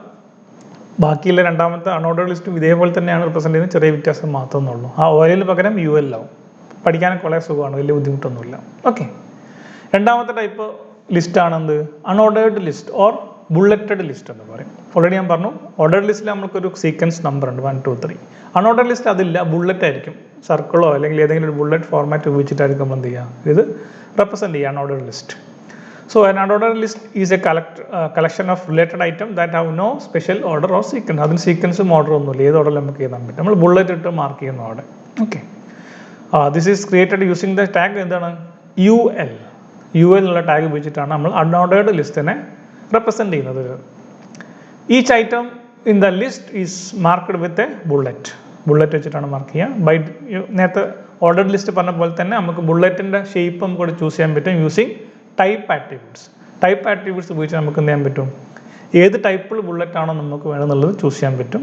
[SPEAKER 1] ബാക്കിയുള്ള രണ്ടാമത്തെ അൺഓർഡർ ലിസ്റ്റും ഇതേപോലെ തന്നെയാണ് റിപ്രസെൻറ്റ് ചെയ്യുന്നത്, ചെറിയ വ്യത്യാസം മാത്രമെന്നുള്ളൂ. ആ OL പകരം UL ആവും. പഠിക്കാനൊക്കെ വളരെ സുഖമാണ്, വലിയ ബുദ്ധിമുട്ടൊന്നുമില്ല. ഓക്കെ. രണ്ടാമത്തെ ടൈപ്പ് ലിസ്റ്റാണ് എന്ത്? Unordered list or bulleted list എന്ന് പറയും. ഓൾറെഡി ഞാൻ പറഞ്ഞു, ഓർഡർ ലിസ്റ്റിൽ നമുക്കൊരു സീക്വൻസ് നമ്പർ ഉണ്ട് 1 2 3. അൺഓർഡർ ലിസ്റ്റ് അതില്ല, ബുള്ളറ്റ് ആയിരിക്കും. സർക്കിളോ അല്ലെങ്കിൽ ഏതെങ്കിലും ഒരു ബുള്ളറ്റ് ഫോർമാറ്റ് ഉപയോഗിച്ചിട്ടായിരിക്കും നമ്മൾ എന്ത് ചെയ്യുക ഇത് റെപ്രസെൻറ്റ് ചെയ്യുക അൺഓർഡർഡ് list. So an unordered list is a collection of related items that have no special order or sequence. അതിന് സീക്വൻസും ഓർഡർ ഒന്നുമില്ല, ഏത് ഓർഡറിൽ നമുക്ക് എഴുതാൻ പറ്റും. നമ്മൾ ബുള്ളറ്റ് ഇട്ട് മാർക്ക് ചെയ്യുന്നു അവിടെ. Okay, this is created using the tag എന്താണ് UL എന്നുള്ള ടാഗ് ഉപയോഗിച്ചിട്ടാണ് നമ്മൾ അൺഓർഡേർഡ് ലിസ്റ്റിനെ റെപ്രസെൻറ്റ് ചെയ്യുന്നത്. Each item in the list is marked with a bullet വെച്ചിട്ടാണ് മാർക്ക് ചെയ്യുക. നേരത്തെ ഓർഡർഡ് ലിസ്റ്റ് പറഞ്ഞ പോലെ തന്നെ നമുക്ക് ബുള്ളറ്റിൻ്റെ ഷേപ്പ് നമുക്ക് ചൂസ് ചെയ്യാൻ പറ്റും യൂസിങ് ടൈപ്പ് ആട്രിബ്യൂട്ട്സ് ഉപയോഗിച്ച് നമുക്ക് എന്ത് ചെയ്യാൻ പറ്റും, ഏത് ടൈപ്പിൽ ബുള്ളറ്റ് ആണോ നമുക്ക് വേണമെന്നുള്ളത് ചൂസ് ചെയ്യാൻ പറ്റും.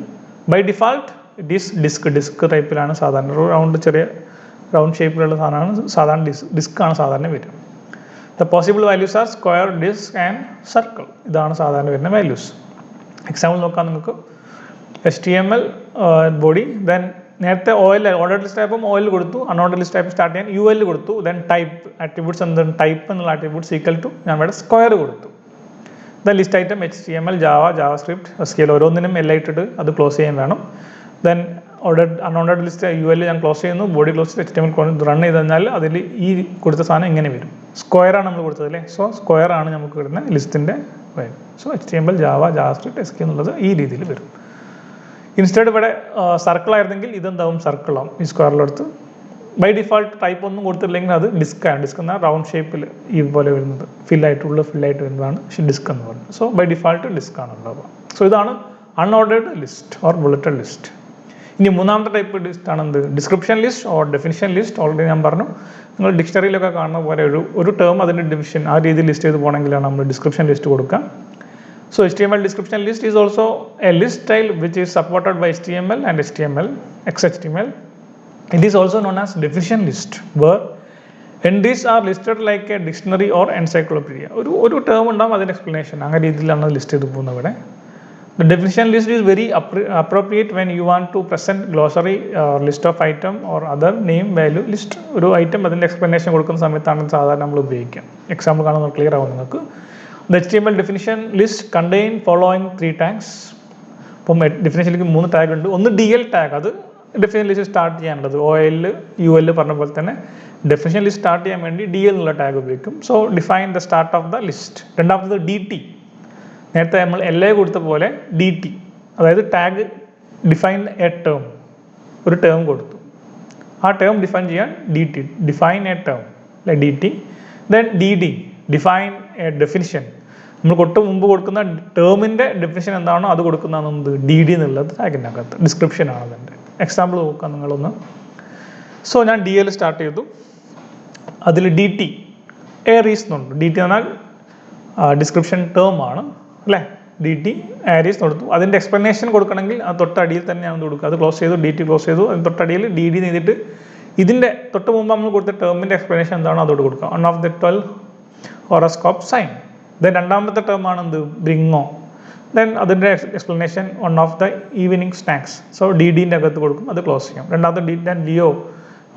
[SPEAKER 1] By default it is disc ടൈപ്പിലാണ് സാധാരണ, ചെറിയ റൗണ്ട് ഷേപ്പിലുള്ള സാധനമാണ് സാധാരണ, ഡിസ്ക് ആണ് സാധാരണ വരും. The possible values R square, disk and circle. ഇതാണ് സാധാരണ വരുന്ന വാല്യൂസ്. എക്സാമ്പിൾ നോക്കാം നിങ്ങൾക്ക്. HTML ബോഡി, ദെൻ നേരത്തെ ഓർഡർഡ് ലിസ്റ്റ് ആയപ്പോൾ OL കൊടുത്തു, അൺഓർഡർഡ് ലിസ്റ്റ് ആയപ്പോൾ സ്റ്റാർട്ട് ചെയ്യാൻ UL കൊടുത്തു. ദെൻ ടൈപ്പ് ആട്രിബ്യൂട്ട്സ് എന്താണ്, ടൈപ്പ് എന്നുള്ള ആട്രിബ്യൂട്ട്സ് ഈക്വൽ ടു ഞാൻ ഇവിടെ സ്ക്വയർ കൊടുത്തു. Then list item HTML, JavaScript, SQL ഓരോന്നിനും L ഇട്ടിട്ട് അത് ക്ലോസ് ചെയ്യാൻ വേണം. ദെൻ അൺഓർഡർഡ് ലിസ്റ്റ് UL ഞാൻ ക്ലോസ് ചെയ്യുന്നു, ബോഡി ക്ലോസ് ചെയ്ത് HTML റൺ ചെയ്ത് കഴിഞ്ഞാൽ അതിൽ ഈ കൊടുത്ത സാധനം ഇങ്ങനെ വരും. സ്ക്വയറാണ് നമ്മൾ കൊടുത്തത് അല്ലേ. സോ സ്ക്വയർ ആണ് നമുക്ക് വരുന്ന ലിസ്റ്റിൻ്റെ വരും. സോ HTML, JavaScript, SQL എന്നുള്ളത് ഈ രീതിയിൽ വരും. ഇൻസ്റ്റഡ് ഇവിടെ സർക്കിൾ ആയിരുന്നെങ്കിൽ ഇതെന്താവും, സർക്കിളാവും ഈ സ്ക്വയറിലെടുത്ത്. ബൈ ഡിഫാൾട്ട് ടൈപ്പ് ഒന്നും കൊടുത്തില്ലെങ്കിൽ അത് ഡിസ്ക്കാണ്. ഡിസ്ക് എന്നാൽ റൗണ്ട് ഷേപ്പിൽ ഇതുപോലെ വരുന്നത്, ഫില്ലായിട്ട് വരുന്നതാണ് ഡിസ്ക് എന്ന് പറയുന്നത്. സോ ബൈ ഡിഫാൾട്ട് ഡിസ്ക് ആണ് ഉണ്ടാവുക. സോ ഇതാണ് unordered list or bulleted list. ഇനി മൂന്നാമത്തെ ടൈപ്പ് ലിസ്റ്റ് ആണ് എന്ത്, description list or definition list. Already ഞാൻ പറഞ്ഞു, നിങ്ങൾ ഡിക്ഷണറിയിലൊക്കെ കാണുന്ന പോലെ ഒരു ടേം അതിൻ്റെ ഡെഫിനിഷൻ ആ രീതിയിൽ ലിസ്റ്റ് ചെയ്ത് പോകണമെങ്കിലാണ് നമ്മൾ ഡിസ്ക്രിപ്ഷൻ ലിസ്റ്റ് കൊടുക്കുക. So HTML description list is also a list style which is supported by HTML and XHTML. It is also known as definition list, where entries are listed like a dictionary or encyclopedia. ഒരു term ഉണ്ടാകും, അതിൻ്റെ explanation അങ്ങനെ രീതിയിലാണ് list ചെയ്ത് പോകുന്നത് ഇവിടെ. The definition list is very appropriate when you want to present glossary, list of item or other name value list. ഒരു item അതിൻ്റെ എക്സ്പ്ലനേഷൻ കൊടുക്കുന്ന സമയത്താണ് സാധാരണ നമ്മൾ ഉപയോഗിക്കുക. എക്സാമ്പിൾ കാണുന്നത് ക്ലിയർ ആവും നിങ്ങൾക്ക്. The HTML definition list contain following 3 tags. ഇപ്പം ഡെഫിനേഷനിലേക്ക് 3 ടാഗ് ഉണ്ട്. ഒന്ന് DL ടാഗ്, അത് ഡെഫിനേഷൻ ലിസ്റ്റ് സ്റ്റാർട്ട് ചെയ്യാനുള്ളത്. OL UL പറഞ്ഞ പോലെ തന്നെ ഡെഫിനേഷൻ ലിസ്റ്റ് സ്റ്റാർട്ട് ചെയ്യാൻ വേണ്ടി DL എന്നുള്ള ടാഗ് ഉപയോഗിക്കും. So define the start of the list. രണ്ടാമത്തത് DT, നേരത്തെ നമ്മൾ LA കൊടുത്ത പോലെ DT, അതായത് ടാഗ് ഡിഫൈൻ എ ടേം, ഒരു ടേം കൊടുത്തു, ആ ടേം ഡിഫൈൻ ചെയ്യാൻ DT, ഡിഫൈൻ എ ടേം അല്ലെ DT. Then DD, define A definition, നമ്മൾ മുമ്പ് കൊടുക്കുന്ന ടേമിൻ്റെ ഡെഫിനിഷൻ എന്താണോ അത് കൊടുക്കുന്നതാണ് DD എന്നുള്ളത് ടാഗിൻ്റെ അകത്ത്, ഡിസ്ക്രിപ്ഷനാണ് അതിൻ്റെ. എക്സാമ്പിൾ നോക്കാം നിങ്ങളൊന്ന്. സോ ഞാൻ DL സ്റ്റാർട്ട് ചെയ്തു, അതിൽ DT ഏരീസ് എന്നുണ്ട്. DT എന്ന് പറഞ്ഞാൽ ഡിസ്ക്രിപ്ഷൻ ടേം ആണ് അല്ലേ. DT ഏരീസ് കൊടുത്തു. അതിൻ്റെ എക്സ്പ്ലനേഷൻ കൊടുക്കണമെങ്കിൽ അത് തൊട്ടടിയിൽ തന്നെയാണ് കൊടുക്കുക. അത് ക്ലോസ് ചെയ്തു, DT ക്ലോസ് ചെയ്തു, അതിന് തൊട്ടടിയിൽ DD ചെയ്തിട്ട് ഇതിൻ്റെ തൊട്ട് മുമ്പ് നമ്മൾ കൊടുത്ത ടേമിൻ്റെ എക്സ്പ്ലനേഷൻ എന്താണോ അതോട് കൊടുക്കുക. 1 of the 12 horoscope sign. Then രണ്ടാമത്തെ ടേം ആണ് എന്ത്, ബ്രിങ്ങോ. ദെൻ അതിൻ്റെ explanation 1 of the evening snacks. So DDൻ്റെ അകത്ത് കൊടുക്കും, അത് ക്ലോസ് ചെയ്യും. രണ്ടാമത്തെ ലിയോ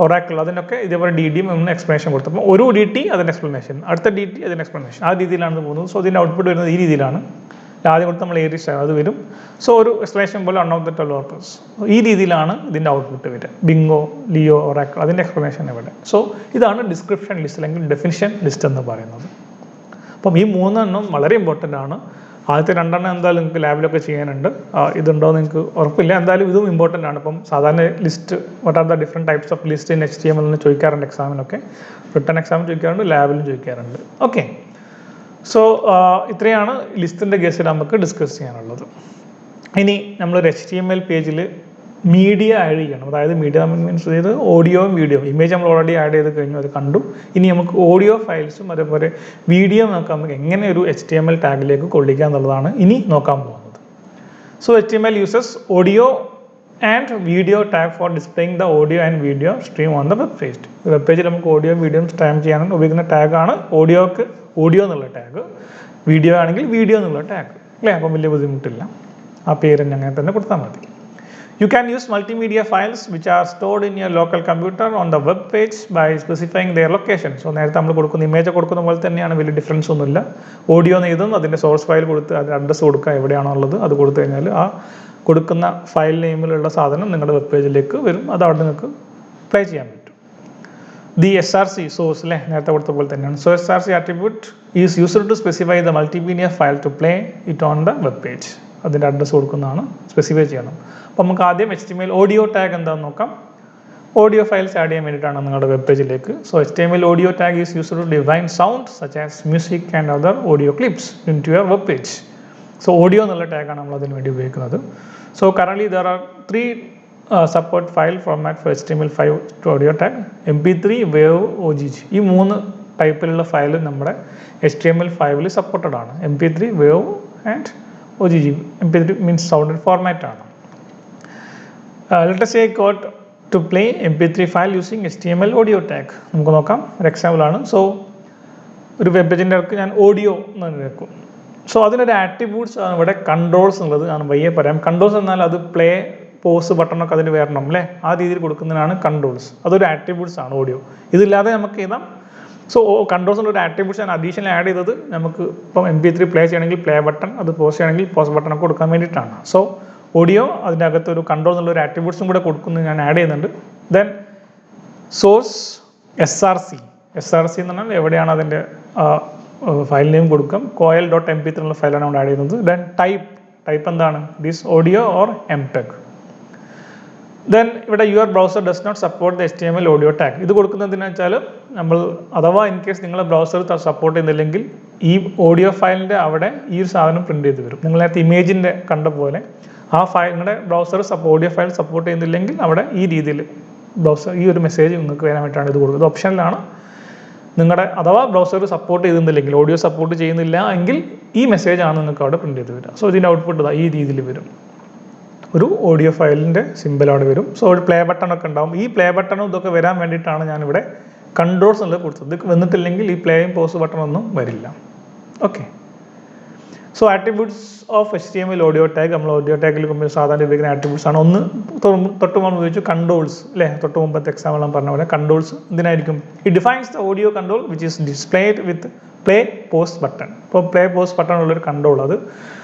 [SPEAKER 1] ഒറാക്കിൾ, അതിനൊക്കെ ഇതേപോലെ DDയും എക്സ്പ്ലനേഷൻ കൊടുത്തു. അപ്പോൾ ഒരു DT അതിൻ്റെ എക്സ്പ്ലനേഷൻ, അടുത്ത DT അതിൻ്റെ എക്സ്പ്ലനേഷൻ, ആ രീതിയിലാണ് പോകുന്നത്. സോ ഇതിൻ്റെ ഔട്ട്പുട്ട് വരുന്നത് ഈ രീതിയിലാണ്. ആദ്യം കൊടുത്ത് നമ്മൾ ഏരിയസ് അത് വരും. സോ ഒരു എക്സ്പ്ലനേഷൻ പോലെ 1 of the 12 ഓർഡേഴ്സ്, ഈ രീതിയിലാണ് ഇതിൻ്റെ ഔട്ട്പുട്ട് വരിക. ബിങ്കോ, ലിയോ, ഒറാക്കിൾ, അതിൻ്റെ എക്സ്പ്ലനേഷൻ ഇവിടെ. സോ ഇതാണ് ഡിസ്ക്രിപ്ഷൻ ലിസ്റ്റ് അല്ലെങ്കിൽ ഡെഫിനിഷൻ ലിസ്റ്റ് എന്ന് പറയുന്നത്. അപ്പം ഈ 3 വളരെ ഇമ്പോർട്ടൻ്റ് ആണ്. ആദ്യത്തെ 2 എന്തായാലും നിങ്ങൾക്ക് ലാബിലൊക്കെ ചെയ്യാനുണ്ട്. ഇതുണ്ടോ എന്ന് നിങ്ങൾക്ക് ഉറപ്പില്ല, എന്തായാലും ഇതും ഇമ്പോർട്ടൻ്റ് ആണ്. ഇപ്പം സാധാരണ list what are the different types of list in HTML എന്ന് ചോദിക്കാറുണ്ട് എക്സാമിനൊക്കെ, റിട്ടൺ എക്സാമിന് ചോദിക്കാറുണ്ട്, ലാബിലും ചോദിക്കാറുണ്ട്. ഓക്കെ, സോ ഇത്രയാണ് ലിസ്റ്റിൻ്റെ കേസിൽ നമുക്ക് ഡിസ്കസ് ചെയ്യാനുള്ളത്. ഇനി നമ്മളൊരു HTML പേജിൽ മീഡിയ ആഡ് ചെയ്യണം. അതായത് മീഡിയ മീൻസ് ചെയ്ത് ഓഡിയോയും വീഡിയോയും. ഇമേജ് നമ്മൾ ഓൾറെഡി ആഡ് ചെയ്ത് കഴിഞ്ഞു, അത് കണ്ടു. ഇനി നമുക്ക് ഓഡിയോ ഫയൽസും അതേപോലെ വീഡിയോ നോക്കാം, നമുക്ക് എങ്ങനെ ഒരു HTML ടാഗിലേക്ക് കൊള്ളിക്കുക എന്നുള്ളതാണ് ഇനി നോക്കാൻ പോകുന്നത്. So HTML uses audio and video tag for displaying the audio and video stream on the web page. Web പേജിൽ നമുക്ക് ഓഡിയോ വീഡിയോയും സ്ട്രീം ചെയ്യാനാണ് ഉപയോഗിക്കുന്ന ടാഗാണ് ഓഡിയോക്ക് ഓഡിയോ എന്നുള്ള ടാഗ്, വീഡിയോ ആണെങ്കിൽ വീഡിയോ എന്നുള്ള ടാഗ് അല്ലേ. അപ്പം വലിയ ബുദ്ധിമുട്ടില്ല, ആ പേര് അങ്ങനെ തന്നെ കൊടുത്താൽ മതി. You can use multimedia files which are stored in your local computer on the web page by specifying their location. So നേരത്തെ നമ്മൾ കൊടുക്കുന്ന ഇമേജ് കൊടുക്കുന്ന പോലെ തന്നെയാണ്, വലിയ ഡിഫറൻസ് ഒന്നുമില്ല. ഓഡിയോ എഴുതും, അതിൻ്റെ സോഴ്സ് ഫയൽ കൊടുത്ത് അതിൻ്റെ അഡ്രസ്സ് കൊടുക്കുക, എവിടെയാണോ ഉള്ളത് അത് കൊടുത്തു കഴിഞ്ഞാൽ ആ കൊടുക്കുന്ന ഫയൽ നെയിമിലുള്ള സാധനം നിങ്ങളുടെ വെബ് പേജിലേക്ക് വരും. അത് അവിടെ നിങ്ങൾക്ക് പ്ലേ ചെയ്യാൻ പറ്റും. The SRC source അല്ലേ നേരത്തെ കൊടുത്ത പോലെ തന്നെയാണ്. So SRC attribute is used to specify the multimedia file to play it on the web page. അതിൻ്റെ അഡ്രസ്സ് കൊടുക്കുന്നതാണ്, സ്പെസിഫൈ ചെയ്യണം. അപ്പോൾ നമുക്ക് ആദ്യം HTML ഓഡിയോ ടാഗ് എന്താണെന്ന് നോക്കാം. ഓഡിയോ ഫയൽസ് ആഡ് ചെയ്യാൻ വേണ്ടിയിട്ടാണ് നിങ്ങളുടെ വെബ് പേജിലേക്ക്. So HTML audio tag is used to define sound such as music and other audio clips into your web page. So audio എന്നുള്ള ടാഗാണ് നമ്മൾ അതിന് വേണ്ടി ഉപയോഗിക്കുന്നത്. So currently there are three support file format for HTML5 to audio tag, MP3, WAV, OGG. ഈ മൂന്ന് ടൈപ്പിലുള്ള file നമ്മുടെ HTML5 supported ആണ്. MP3, WAV and OGG. MP3 means sounded format ആണ്. Let us say code to play MP3 file using HTML audio tag. നമുക്ക് നോക്കാം, ഒരു example ആണ്. സോ ഒരു വെബ് പേജിൻ്റെ അടുത്ത് ഞാൻ ഓഡിയോ എന്ന് വെക്കും. സോ അതിനൊരു ആട്രിബ്യൂട്ട്സ് ആണ് ഇവിടെ കൺട്രോൾസ് എന്നുള്ളത്. ഞാൻ വയ്യെ പറയാം. കൺട്രോൾസ് എന്നാൽ അത് പ്ലേ പോസ് ബട്ടണൊക്കെ അതിന് വരണം അല്ലേ, ആ രീതിയിൽ കൊടുക്കുന്നതിനാണ് കൺട്രോൾസ്. അതൊരു ആട്രിബ്യൂട്ട്സ് ആണ് ഓഡിയോ. ഇതില്ലാതെ നമുക്ക് എഴുതാം. സോ കൺട്രോൾസ് ഉള്ള ഒരു ആട്രിബ്യൂട്ട്സ് ഞാൻ അഡീഷണൽ ആഡ് ചെയ്തത് നമുക്ക് ഇപ്പം MP3 പ്ലേ ചെയ്യണമെങ്കിൽ പ്ലേ ബട്ടൺ, അത് പോസ് ചെയ്യണമെങ്കിൽ പോസ് ബട്ടൺ ഒക്കെ കൊടുക്കാൻ വേണ്ടിയിട്ടാണ്. സോ ഓഡിയോ അതിൻ്റെ അകത്ത് ഒരു കൺട്രോൾ എന്നുള്ള ഒരു ആട്രിബ്യൂട്ട്സും കൂടെ കൊടുക്കുന്നത് ഞാൻ ആഡ് ചെയ്യുന്നുണ്ട്. ദെൻ സോഴ്സ് SRC എന്ന് പറഞ്ഞാൽ എവിടെയാണ് അതിൻ്റെ ഫയൽ നെയിം കൊടുക്കാം. coil.mp3 എന്നുള്ള ഫയലാണ് നമ്മൾ ആഡ് ചെയ്യുന്നത്. ദെൻ ടൈപ്പ് എന്താണ്, this audio or MPEG. Then ഇവിടെ your browser does not support the HTML audio tag. ഇത് കൊടുക്കുന്നതെന്ന് വെച്ചാൽ നമ്മൾ അഥവാ ഇൻ കേസ് നിങ്ങളെ ബ്രൗസർ സപ്പോർട്ട് ചെയ്യുന്നില്ലെങ്കിൽ ഈ ഓഡിയോ ഫയലിൻ്റെ അവിടെ ഈ ഒരു സാധനം പ്രിൻറ്റ് ചെയ്ത് വരും. നിങ്ങൾ നേരത്തെ ഇമേജിൻ്റെ കണ്ട പോലെ ആ ഫയൽ നിങ്ങളുടെ ബ്രൗസർ ഓഡിയോ ഫയൽ സപ്പോർട്ട് ചെയ്യുന്നില്ലെങ്കിൽ അവിടെ ഈ രീതിയിൽ ബ്രൗസർ ഈ ഒരു മെസ്സേജ് നിങ്ങൾക്ക് വരാൻ വേണ്ടിയിട്ടാണ് ഇത് കൊടുക്കുന്നത്. ഓപ്ഷനിലാണ്. നിങ്ങളുടെ അഥവാ ബ്രൗസർ സപ്പോർട്ട് ചെയ്യുന്നില്ലെങ്കിൽ, ഓഡിയോ സപ്പോർട്ട് ചെയ്യുന്നില്ല എങ്കിൽ ഈ മെസ്സേജാണ് നിങ്ങൾക്ക് അവിടെ പ്രിൻറ്റ് ചെയ്ത് വരിക. സോ ഇതിൻ്റെ ഔട്ട്പുട്ട് ഈ രീതിയിൽ വരും. ഒരു ഓഡിയോ ഫയലിൻ്റെ സിമ്പിൾ അവിടെ വരും. സോ ഒരു പ്ലേ ബട്ടണൊക്കെ ഉണ്ടാവും. ഈ പ്ലേ ബട്ടണും ഇതൊക്കെ വരാൻ വേണ്ടിയിട്ടാണ് ഞാനിവിടെ കൺട്രോൾസ് എന്നുള്ളത് കൊടുത്തത്. ഇത് വന്നിട്ടില്ലെങ്കിൽ ഈ പ്ലേയും പോസ് ബട്ടണൊന്നും വരില്ല. Okay. So attributes of HTML audio tag, നമ്മൾ ഓഡിയോ ടാഗിൽ സാധാരണ ഉപയോഗിക്കുന്ന ആട്രിബ്യൂട്ട്സ് ആണ്. ഒന്ന് തൊട്ട് മുമ്പ് ഉപയോഗിച്ചു കൺട്രോൾസ് അല്ലേ, തൊട്ട് മുമ്പത്തെ എക്സാമ്പിൾ ഞാൻ പറഞ്ഞ പോലെ കൺട്രോൾസ് എന്തിനായിരിക്കും, it defines the audio control which is displayed with play pause button. ഇപ്പോൾ പ്ലേ പോസ് ബട്ടൺ ഉള്ളൊരു കൺട്രോൾ, അത്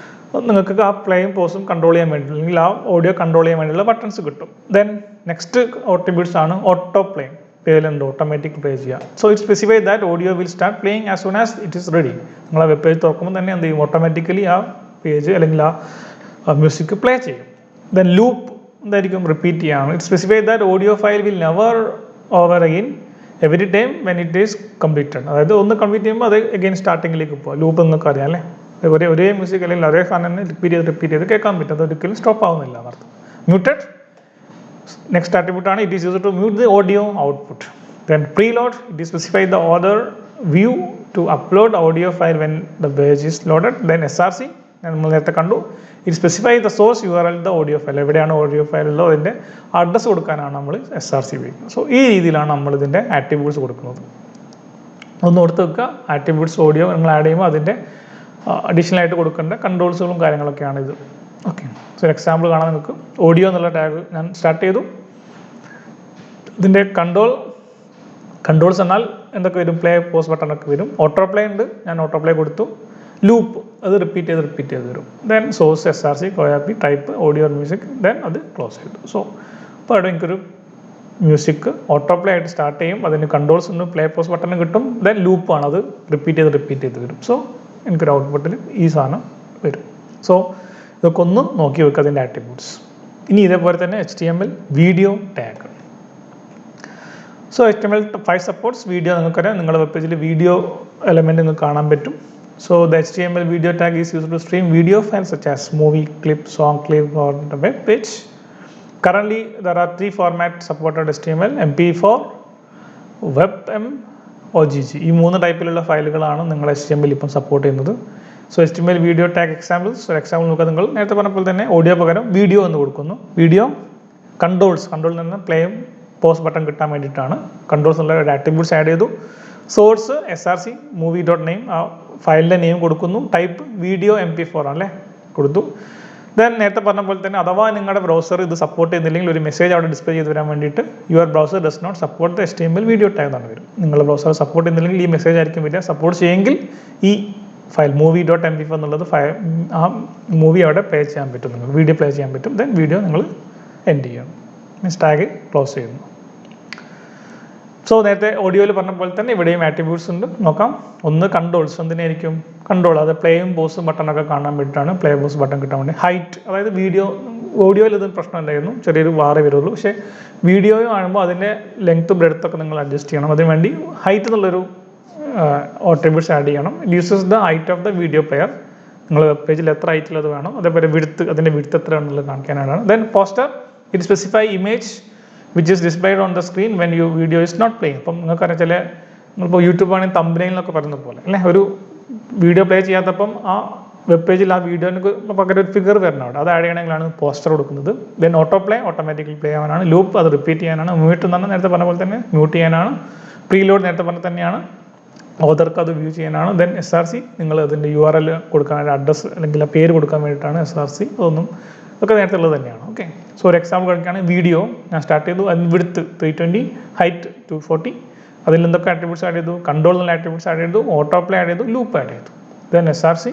[SPEAKER 1] നിങ്ങൾക്ക് ആ പ്ലേയും പോസും കൺട്രോൾ ചെയ്യാൻ വേണ്ടി അല്ലെങ്കിൽ ആ ഓഡിയോ കൺട്രോൾ ചെയ്യാൻ വേണ്ടിയുള്ള ബട്ടൺസ് കിട്ടും. ദെൻ നെക്സ്റ്റ് ആട്രിബ്യൂട്ട്സ് ആണ് ഓട്ടോ പ്ലേ. പേജിലുണ്ട് ഓട്ടോമാറ്റിക് പ്ലേ ചെയ്യുക. So it specify that audio will start playing as soon as it is ready. നിങ്ങൾ ആ വെബ് പേജ് തുറക്കുമ്പോൾ തന്നെ എന്ത് ചെയ്യും, ഓട്ടോമാറ്റിക്കലി ആ പേജ് അല്ലെങ്കിൽ ആ മ്യൂസിക് പ്ലേ ചെയ്യും. ദെൻ ലൂപ്പ് എന്തായിരിക്കും, റിപ്പീറ്റ് ചെയ്യാണ്. It specify that audio file will never over again every time when it is completed. അതായത് ഒന്ന് കംപ്ലീറ്റ് ചെയ്യുമ്പോൾ അത് അഗെയിൻ സ്റ്റാർട്ടിങ്ങിലേക്ക് പോകുക. ലൂപ്പ് നിങ്ങൾക്ക് അറിയാം അല്ലേ, ഒരേ മ്യൂസിക് അല്ലെങ്കിൽ ഒരേ സാധനം തന്നെ റിപ്പീറ്റ് ചെയ്ത് കേൾക്കാൻ പറ്റും. അത് ഒരിക്കലും സ്റ്റോപ്പ് ആവുന്നില്ല എന്നർത്ഥം. മ്യൂട്ടഡ് നെക്സ്റ്റ് ആട്രിബ്യൂട്ട് ആണ്. It is used to mute the audio output. Then preload, it is specify the order view to upload audio file when the page is loaded. Then SRC നമ്മൾ നേരത്തെ കണ്ടു. It specify the source URL the audio file, എവിടെയാണ് audio file ഉള്ളത് അതിൻ്റെ address കൊടുക്കാനാണ് നമ്മൾ SRC ഉപയോഗിക്കുന്നത്. So ഈ രീതിയിലാണ് നമ്മൾ ഇതിൻ്റെ ആട്രിബ്യൂട്ട്സ് കൊടുക്കുന്നത്. ഒന്ന് ഓർത്ത് വെക്കുക, ആട്രിബ്യൂട്ട്സ് ഓഡിയോ നിങ്ങൾ ആഡ് ചെയ്യുമ്പോൾ അതിൻ്റെ അഡീഷണൽ ആയിട്ട് കൊടുക്കേണ്ട കൺട്രോൾസുകളും കാര്യങ്ങളൊക്കെയാണ് ഇത്. ഓക്കെ. സോ ഒരു എക്സാമ്പിൾ കാണാൻ നിങ്ങൾക്ക്. ഓഡിയോ എന്നുള്ള ടാഗ് ഞാൻ സ്റ്റാർട്ട് ചെയ്തു. ഇതിൻ്റെ കൺട്രോൾസ് എന്നാൽ എന്തൊക്കെ വരും, പ്ലേ പോസ് ബട്ടണൊക്കെ വരും. ഓട്ടോ പ്ലേ ഉണ്ട്, ഞാൻ ഓട്ടോ പ്ലേ കൊടുത്തു. ലൂപ്പ്, അത് റിപ്പീറ്റ് ചെയ്ത് വരും. ദെൻ സോഴ്സ് SRC, കോയാപ്പി, ടൈപ്പ്, ഓഡിയോ മ്യൂസിക്, ദെൻ അത് ക്ലോസ് ചെയ്തു. സോ അപ്പോൾ അവിടെ എനിക്കൊരു മ്യൂസിക് ഓട്ടോ പ്ലേ ആയിട്ട് സ്റ്റാർട്ട് ചെയ്യും. അതിന് കൺട്രോൾസ് ഉണ്ട്, പ്ലേ പോസ് ബട്ടൺ കിട്ടും. ദെൻ ലൂപ്പാണ്, അത് റിപ്പീറ്റ് ചെയ്ത് വരും. സോ എനിക്കൊരു ഔട്ട്പുട്ടിൽ ഈ സാധനം വരും. സോ ഇതൊക്കെ ഒന്ന് നോക്കി വെക്കുക അതിൻ്റെ ആട്രിബ്യൂട്ട്സ്. ഇനി ഇതേപോലെ തന്നെ HTML video tag. So HTML5 supports video. നിങ്ങൾക്കറിയാം, നിങ്ങളുടെ വെബ് പേജിൽ വീഡിയോ എലമെൻറ്റ് നിങ്ങൾക്ക് കാണാൻ പറ്റും. So the HTML video tag is used to stream video files such as movie clip, song clip on the web page. Currently there are 3 formats supported HTML: MP4, WebM, OGG. ഈ 3 ടൈപ്പിലുള്ള ഫയലുകളാണ് നിങ്ങൾ HTML ഇപ്പം support ചെയ്യുന്നത്. So HTML video tag examples, ഒരു example നോക്കുക. നിങ്ങൾ നേരത്തെ പറഞ്ഞപ്പോൾ തന്നെ ഓഡിയോ പകരം വീഡിയോ എന്ന് കൊടുക്കുന്നു. വീഡിയോ കൺട്രോളിൽ നിന്ന് പ്ലേയും പോസ് ബട്ടൺ കിട്ടാൻ വേണ്ടിയിട്ടാണ് കൺട്രോൾസ് ഉള്ള ഒരു ആട്രിബ്യൂട്ട്സ് ആഡ് ചെയ്തു. സോഴ്സ് SRC movie.name, ആ ഫയലിൻ്റെ നെയിം കൊടുക്കുന്നു. ടൈപ്പ് വീഡിയോ MP4 ആണല്ലേ കൊടുത്തു. ദെൻ നേരത്തെ പറഞ്ഞ പോലെ തന്നെ അഥവാ നിങ്ങളുടെ ബ്രൗസർ ഇത് സപ്പോർട്ട് ചെയ്യുന്നില്ലെങ്കിൽ ഒരു മെസ്സേജ് അവിടെ ഡിസ്പ്ലേ ചെയ്ത് വരാൻ വേണ്ടിയിട്ട് your browser does not support the HTML video tag എന്നാണ് വരും. നിങ്ങളുടെ ബ്രൗസർ സപ്പോർട്ട് ചെയ്യുന്നില്ലെങ്കിൽ ഈ മെസ്സേജ് ആയിരിക്കും വരിക. സപ്പോർട്ട് ചെയ്യുമെങ്കിൽ ഈ ഫയൽ movie.mp4 എന്നുള്ളത് ആ മൂവി അവിടെ പ്ലേ ചെയ്യാൻ പറ്റും, നിങ്ങൾക്ക് വീഡിയോ പ്ലേ ചെയ്യാൻ പറ്റും. ദെൻ വീഡിയോ നിങ്ങൾ എൻഡ് ചെയ്യണം, മീൻസ് ടാഗ് ക്ലോസ് ചെയ്യുന്നു. സോ നേരത്തെ ഓഡിയോയിൽ പറഞ്ഞ പോലെ തന്നെ ഇവിടെയും ആട്രിബ്യൂട്ട്സ് ഉണ്ട്. നോക്കാം. ഒന്ന് കൺട്രോൾസ്, എന്തിനായിരിക്കും കൺട്രോൾ, അത് പ്ലേയും പോസും ബട്ടണൊക്കെ കാണാൻ വേണ്ടിയിട്ടാണ് പ്ലേ പോസ് ബട്ടൺ കിട്ടാൻ വേണ്ടി. ഹൈറ്റ്, അതായത് ഓഡിയോയിൽ ഇത് പ്രശ്നമില്ലായിരുന്നു, ചെറിയൊരു വാറേ വരുള്ളൂ. പക്ഷേ വീഡിയോ കാണുമ്പോൾ അതിൻ്റെ ലെങ്ത്തും ബ്രെഡ്ത്തൊക്കെ നിങ്ങൾ അഡ്ജസ്റ്റ് ചെയ്യണം. അതിന് വേണ്ടി ഹൈറ്റ് എന്നുള്ളൊരു ആട്രിബ്യൂട്ട്സ് ആഡ് ചെയ്യണം. It uses the height of the video player. നിങ്ങൾ വെബ് പേജിൽ എത്ര ഹൈറ്റിൽ അത് വേണം, അതേപോലെ അതിൻ്റെ വിഡ്ത്ത് എത്രയാണെന്നുള്ളത് കാണിക്കാനാണ്. Then poster, it specify image which is displayed on the screen when you video is not playing. അപ്പം നിങ്ങൾക്കറിയാം, നിങ്ങളിപ്പോൾ യൂട്യൂബ് ആണെങ്കിൽ തമ്പനെയിലൊക്കെ പറയുന്ന പോലെ അല്ലേ, ഒരു വീഡിയോ പ്ലേ ചെയ്യാത്തപ്പം ആ വെബ് പേജിൽ ആ വീഡിയോന് പകരം ഒരു ഫിഗർ വരണം അവിടെ, അത് ആഡ് ചെയ്യണമെങ്കിലാണ് പോസ്റ്റർ കൊടുക്കുന്നത്. Then auto play, automatically play ആവാനാണ്. ലൂപ്പ്, അത് റിപ്പീറ്റ് ചെയ്യാനാണ്. മ്യൂട്ട് എന്ന് പറഞ്ഞാൽ നേരത്തെ പറഞ്ഞ പോലെ തന്നെ മ്യൂട്ട് ചെയ്യാനാണ്. പ്രീലോഡ് നേരത്തെ പറഞ്ഞ തന്നെയാണ്. ഓതർക്ക് അത് വ്യൂ ചെയ്യാനാണ്. ദെൻ SRC, നിങ്ങൾ അതിൻ്റെ URL കൊടുക്കാൻ, അഡ്രസ്സ് അല്ലെങ്കിൽ ആ പേര് കൊടുക്കാൻ വേണ്ടിയിട്ടാണ് SRC. ഇതൊക്കെ നേരത്തെ ഉള്ളത് തന്നെയാണ്. ഓക്കെ. സോ ഒരു എക്സാമ്പിൾ കളിക്കുകയാണ്. വീഡിയോ ഞാൻ സ്റ്റാർട്ട് ചെയ്തു, അതിന് വിഡ്ത്ത് 320, ഹൈറ്റ് 240. അതിൽ എന്തൊക്കെ ആട്രിബ്യൂട്ട്സ് ആഡ് ചെയ്തു? കൺട്രോൾ എന്നുള്ള ആട്രിബ്യൂട്ട്സ് ആഡ് ചെയ്തു, ഓട്ടോ പ്ലേ ആഡ് ചെയ്തു, ലൂപ്പ് ആഡ് ചെയ്തു. Then SRC,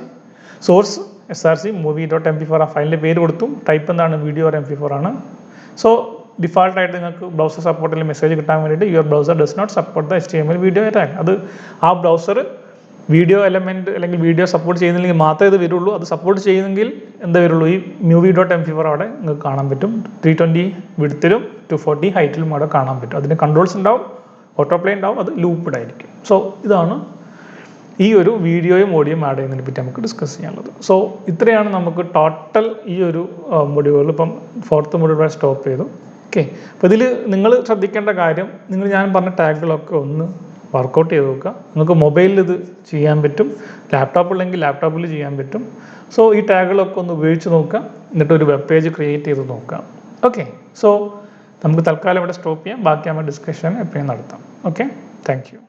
[SPEAKER 1] source SRC movie.mp4 ആ ഫയലിൻ്റെ പേര് കൊടുത്തു. ടൈപ്പ് എന്താണ്? വീഡിയോ ഓർ MP4 ആണ്. സോ ഡിഫാൾട്ടായിട്ട് നിങ്ങൾക്ക് ബ്രൗസർ സപ്പോർട്ടിൽ മെസ്സേജ് കിട്ടാൻ വേണ്ടിയിട്ട് your browser does not support the HTML video tag. അത് ആ ബ്രൗസർ വീഡിയോ എലമെൻറ്റ് അല്ലെങ്കിൽ വീഡിയോ സപ്പോർട്ട് ചെയ്യുന്നില്ലെങ്കിൽ മാത്രമേ ഇത് വരുള്ളൂ. അത് സപ്പോർട്ട് ചെയ്യുന്നെങ്കിൽ എന്താ വരുള്ളൂ? ഈ movie.mp4 അവിടെ നിങ്ങൾക്ക് കാണാൻ പറ്റും. 320 വിഡ്ത്തിലും 240 ഹൈറ്റിലും അവിടെ കാണാൻ പറ്റും. അതിന് കൺട്രോൾസ് ഉണ്ടാവും, ഓട്ടോ പ്ലേ ഉണ്ടാവും, അത് ലൂപ്പ്ഡ് ആയിരിക്കും. സോ ഇതാണ് ഈ ഒരു വീഡിയോയും ഓഡിയോയും ആഡ് ചെയ്യുന്നതിനെ പറ്റി നമുക്ക് ഡിസ്കസ് ചെയ്യാനുള്ളത്. സോ ഇത്രയാണ് നമുക്ക് ടോട്ടൽ ഈ ഒരു മൊഡ്യൂൾ. ഇപ്പം 4th മൊഡ്യൂൾ വരെ സ്റ്റോപ്പ് ചെയ്തു. ഓക്കെ. അപ്പോൾ ഇതിൽ നിങ്ങൾ ശ്രദ്ധിക്കേണ്ട കാര്യം, ഞാൻ പറഞ്ഞ ടാഗുകളൊക്കെ ഒന്ന് വർക്കൗട്ട് ചെയ്ത് നോക്കുക. നിങ്ങൾക്ക് മൊബൈലിൽ ഇത് ചെയ്യാൻ പറ്റും, ലാപ്ടോപ്പ് ഉണ്ടെങ്കിൽ ലാപ്ടോപ്പിൽ ചെയ്യാൻ പറ്റും. സോ ഈ ടാഗുകളൊക്കെ ഒന്ന് ഉപയോഗിച്ച് നോക്കുക, എന്നിട്ട് ഒരു വെബ് പേജ് ക്രിയേറ്റ് ചെയ്ത് നോക്കുക. ഓക്കെ. സോ നമുക്ക് തൽക്കാലം ഇവിടെ സ്റ്റോപ്പ് ചെയ്യാം. ബാക്കി നമ്മൾ ഡിസ്കഷൻ എപ്പോഴും നടത്താം. ഓക്കെ. Thank you.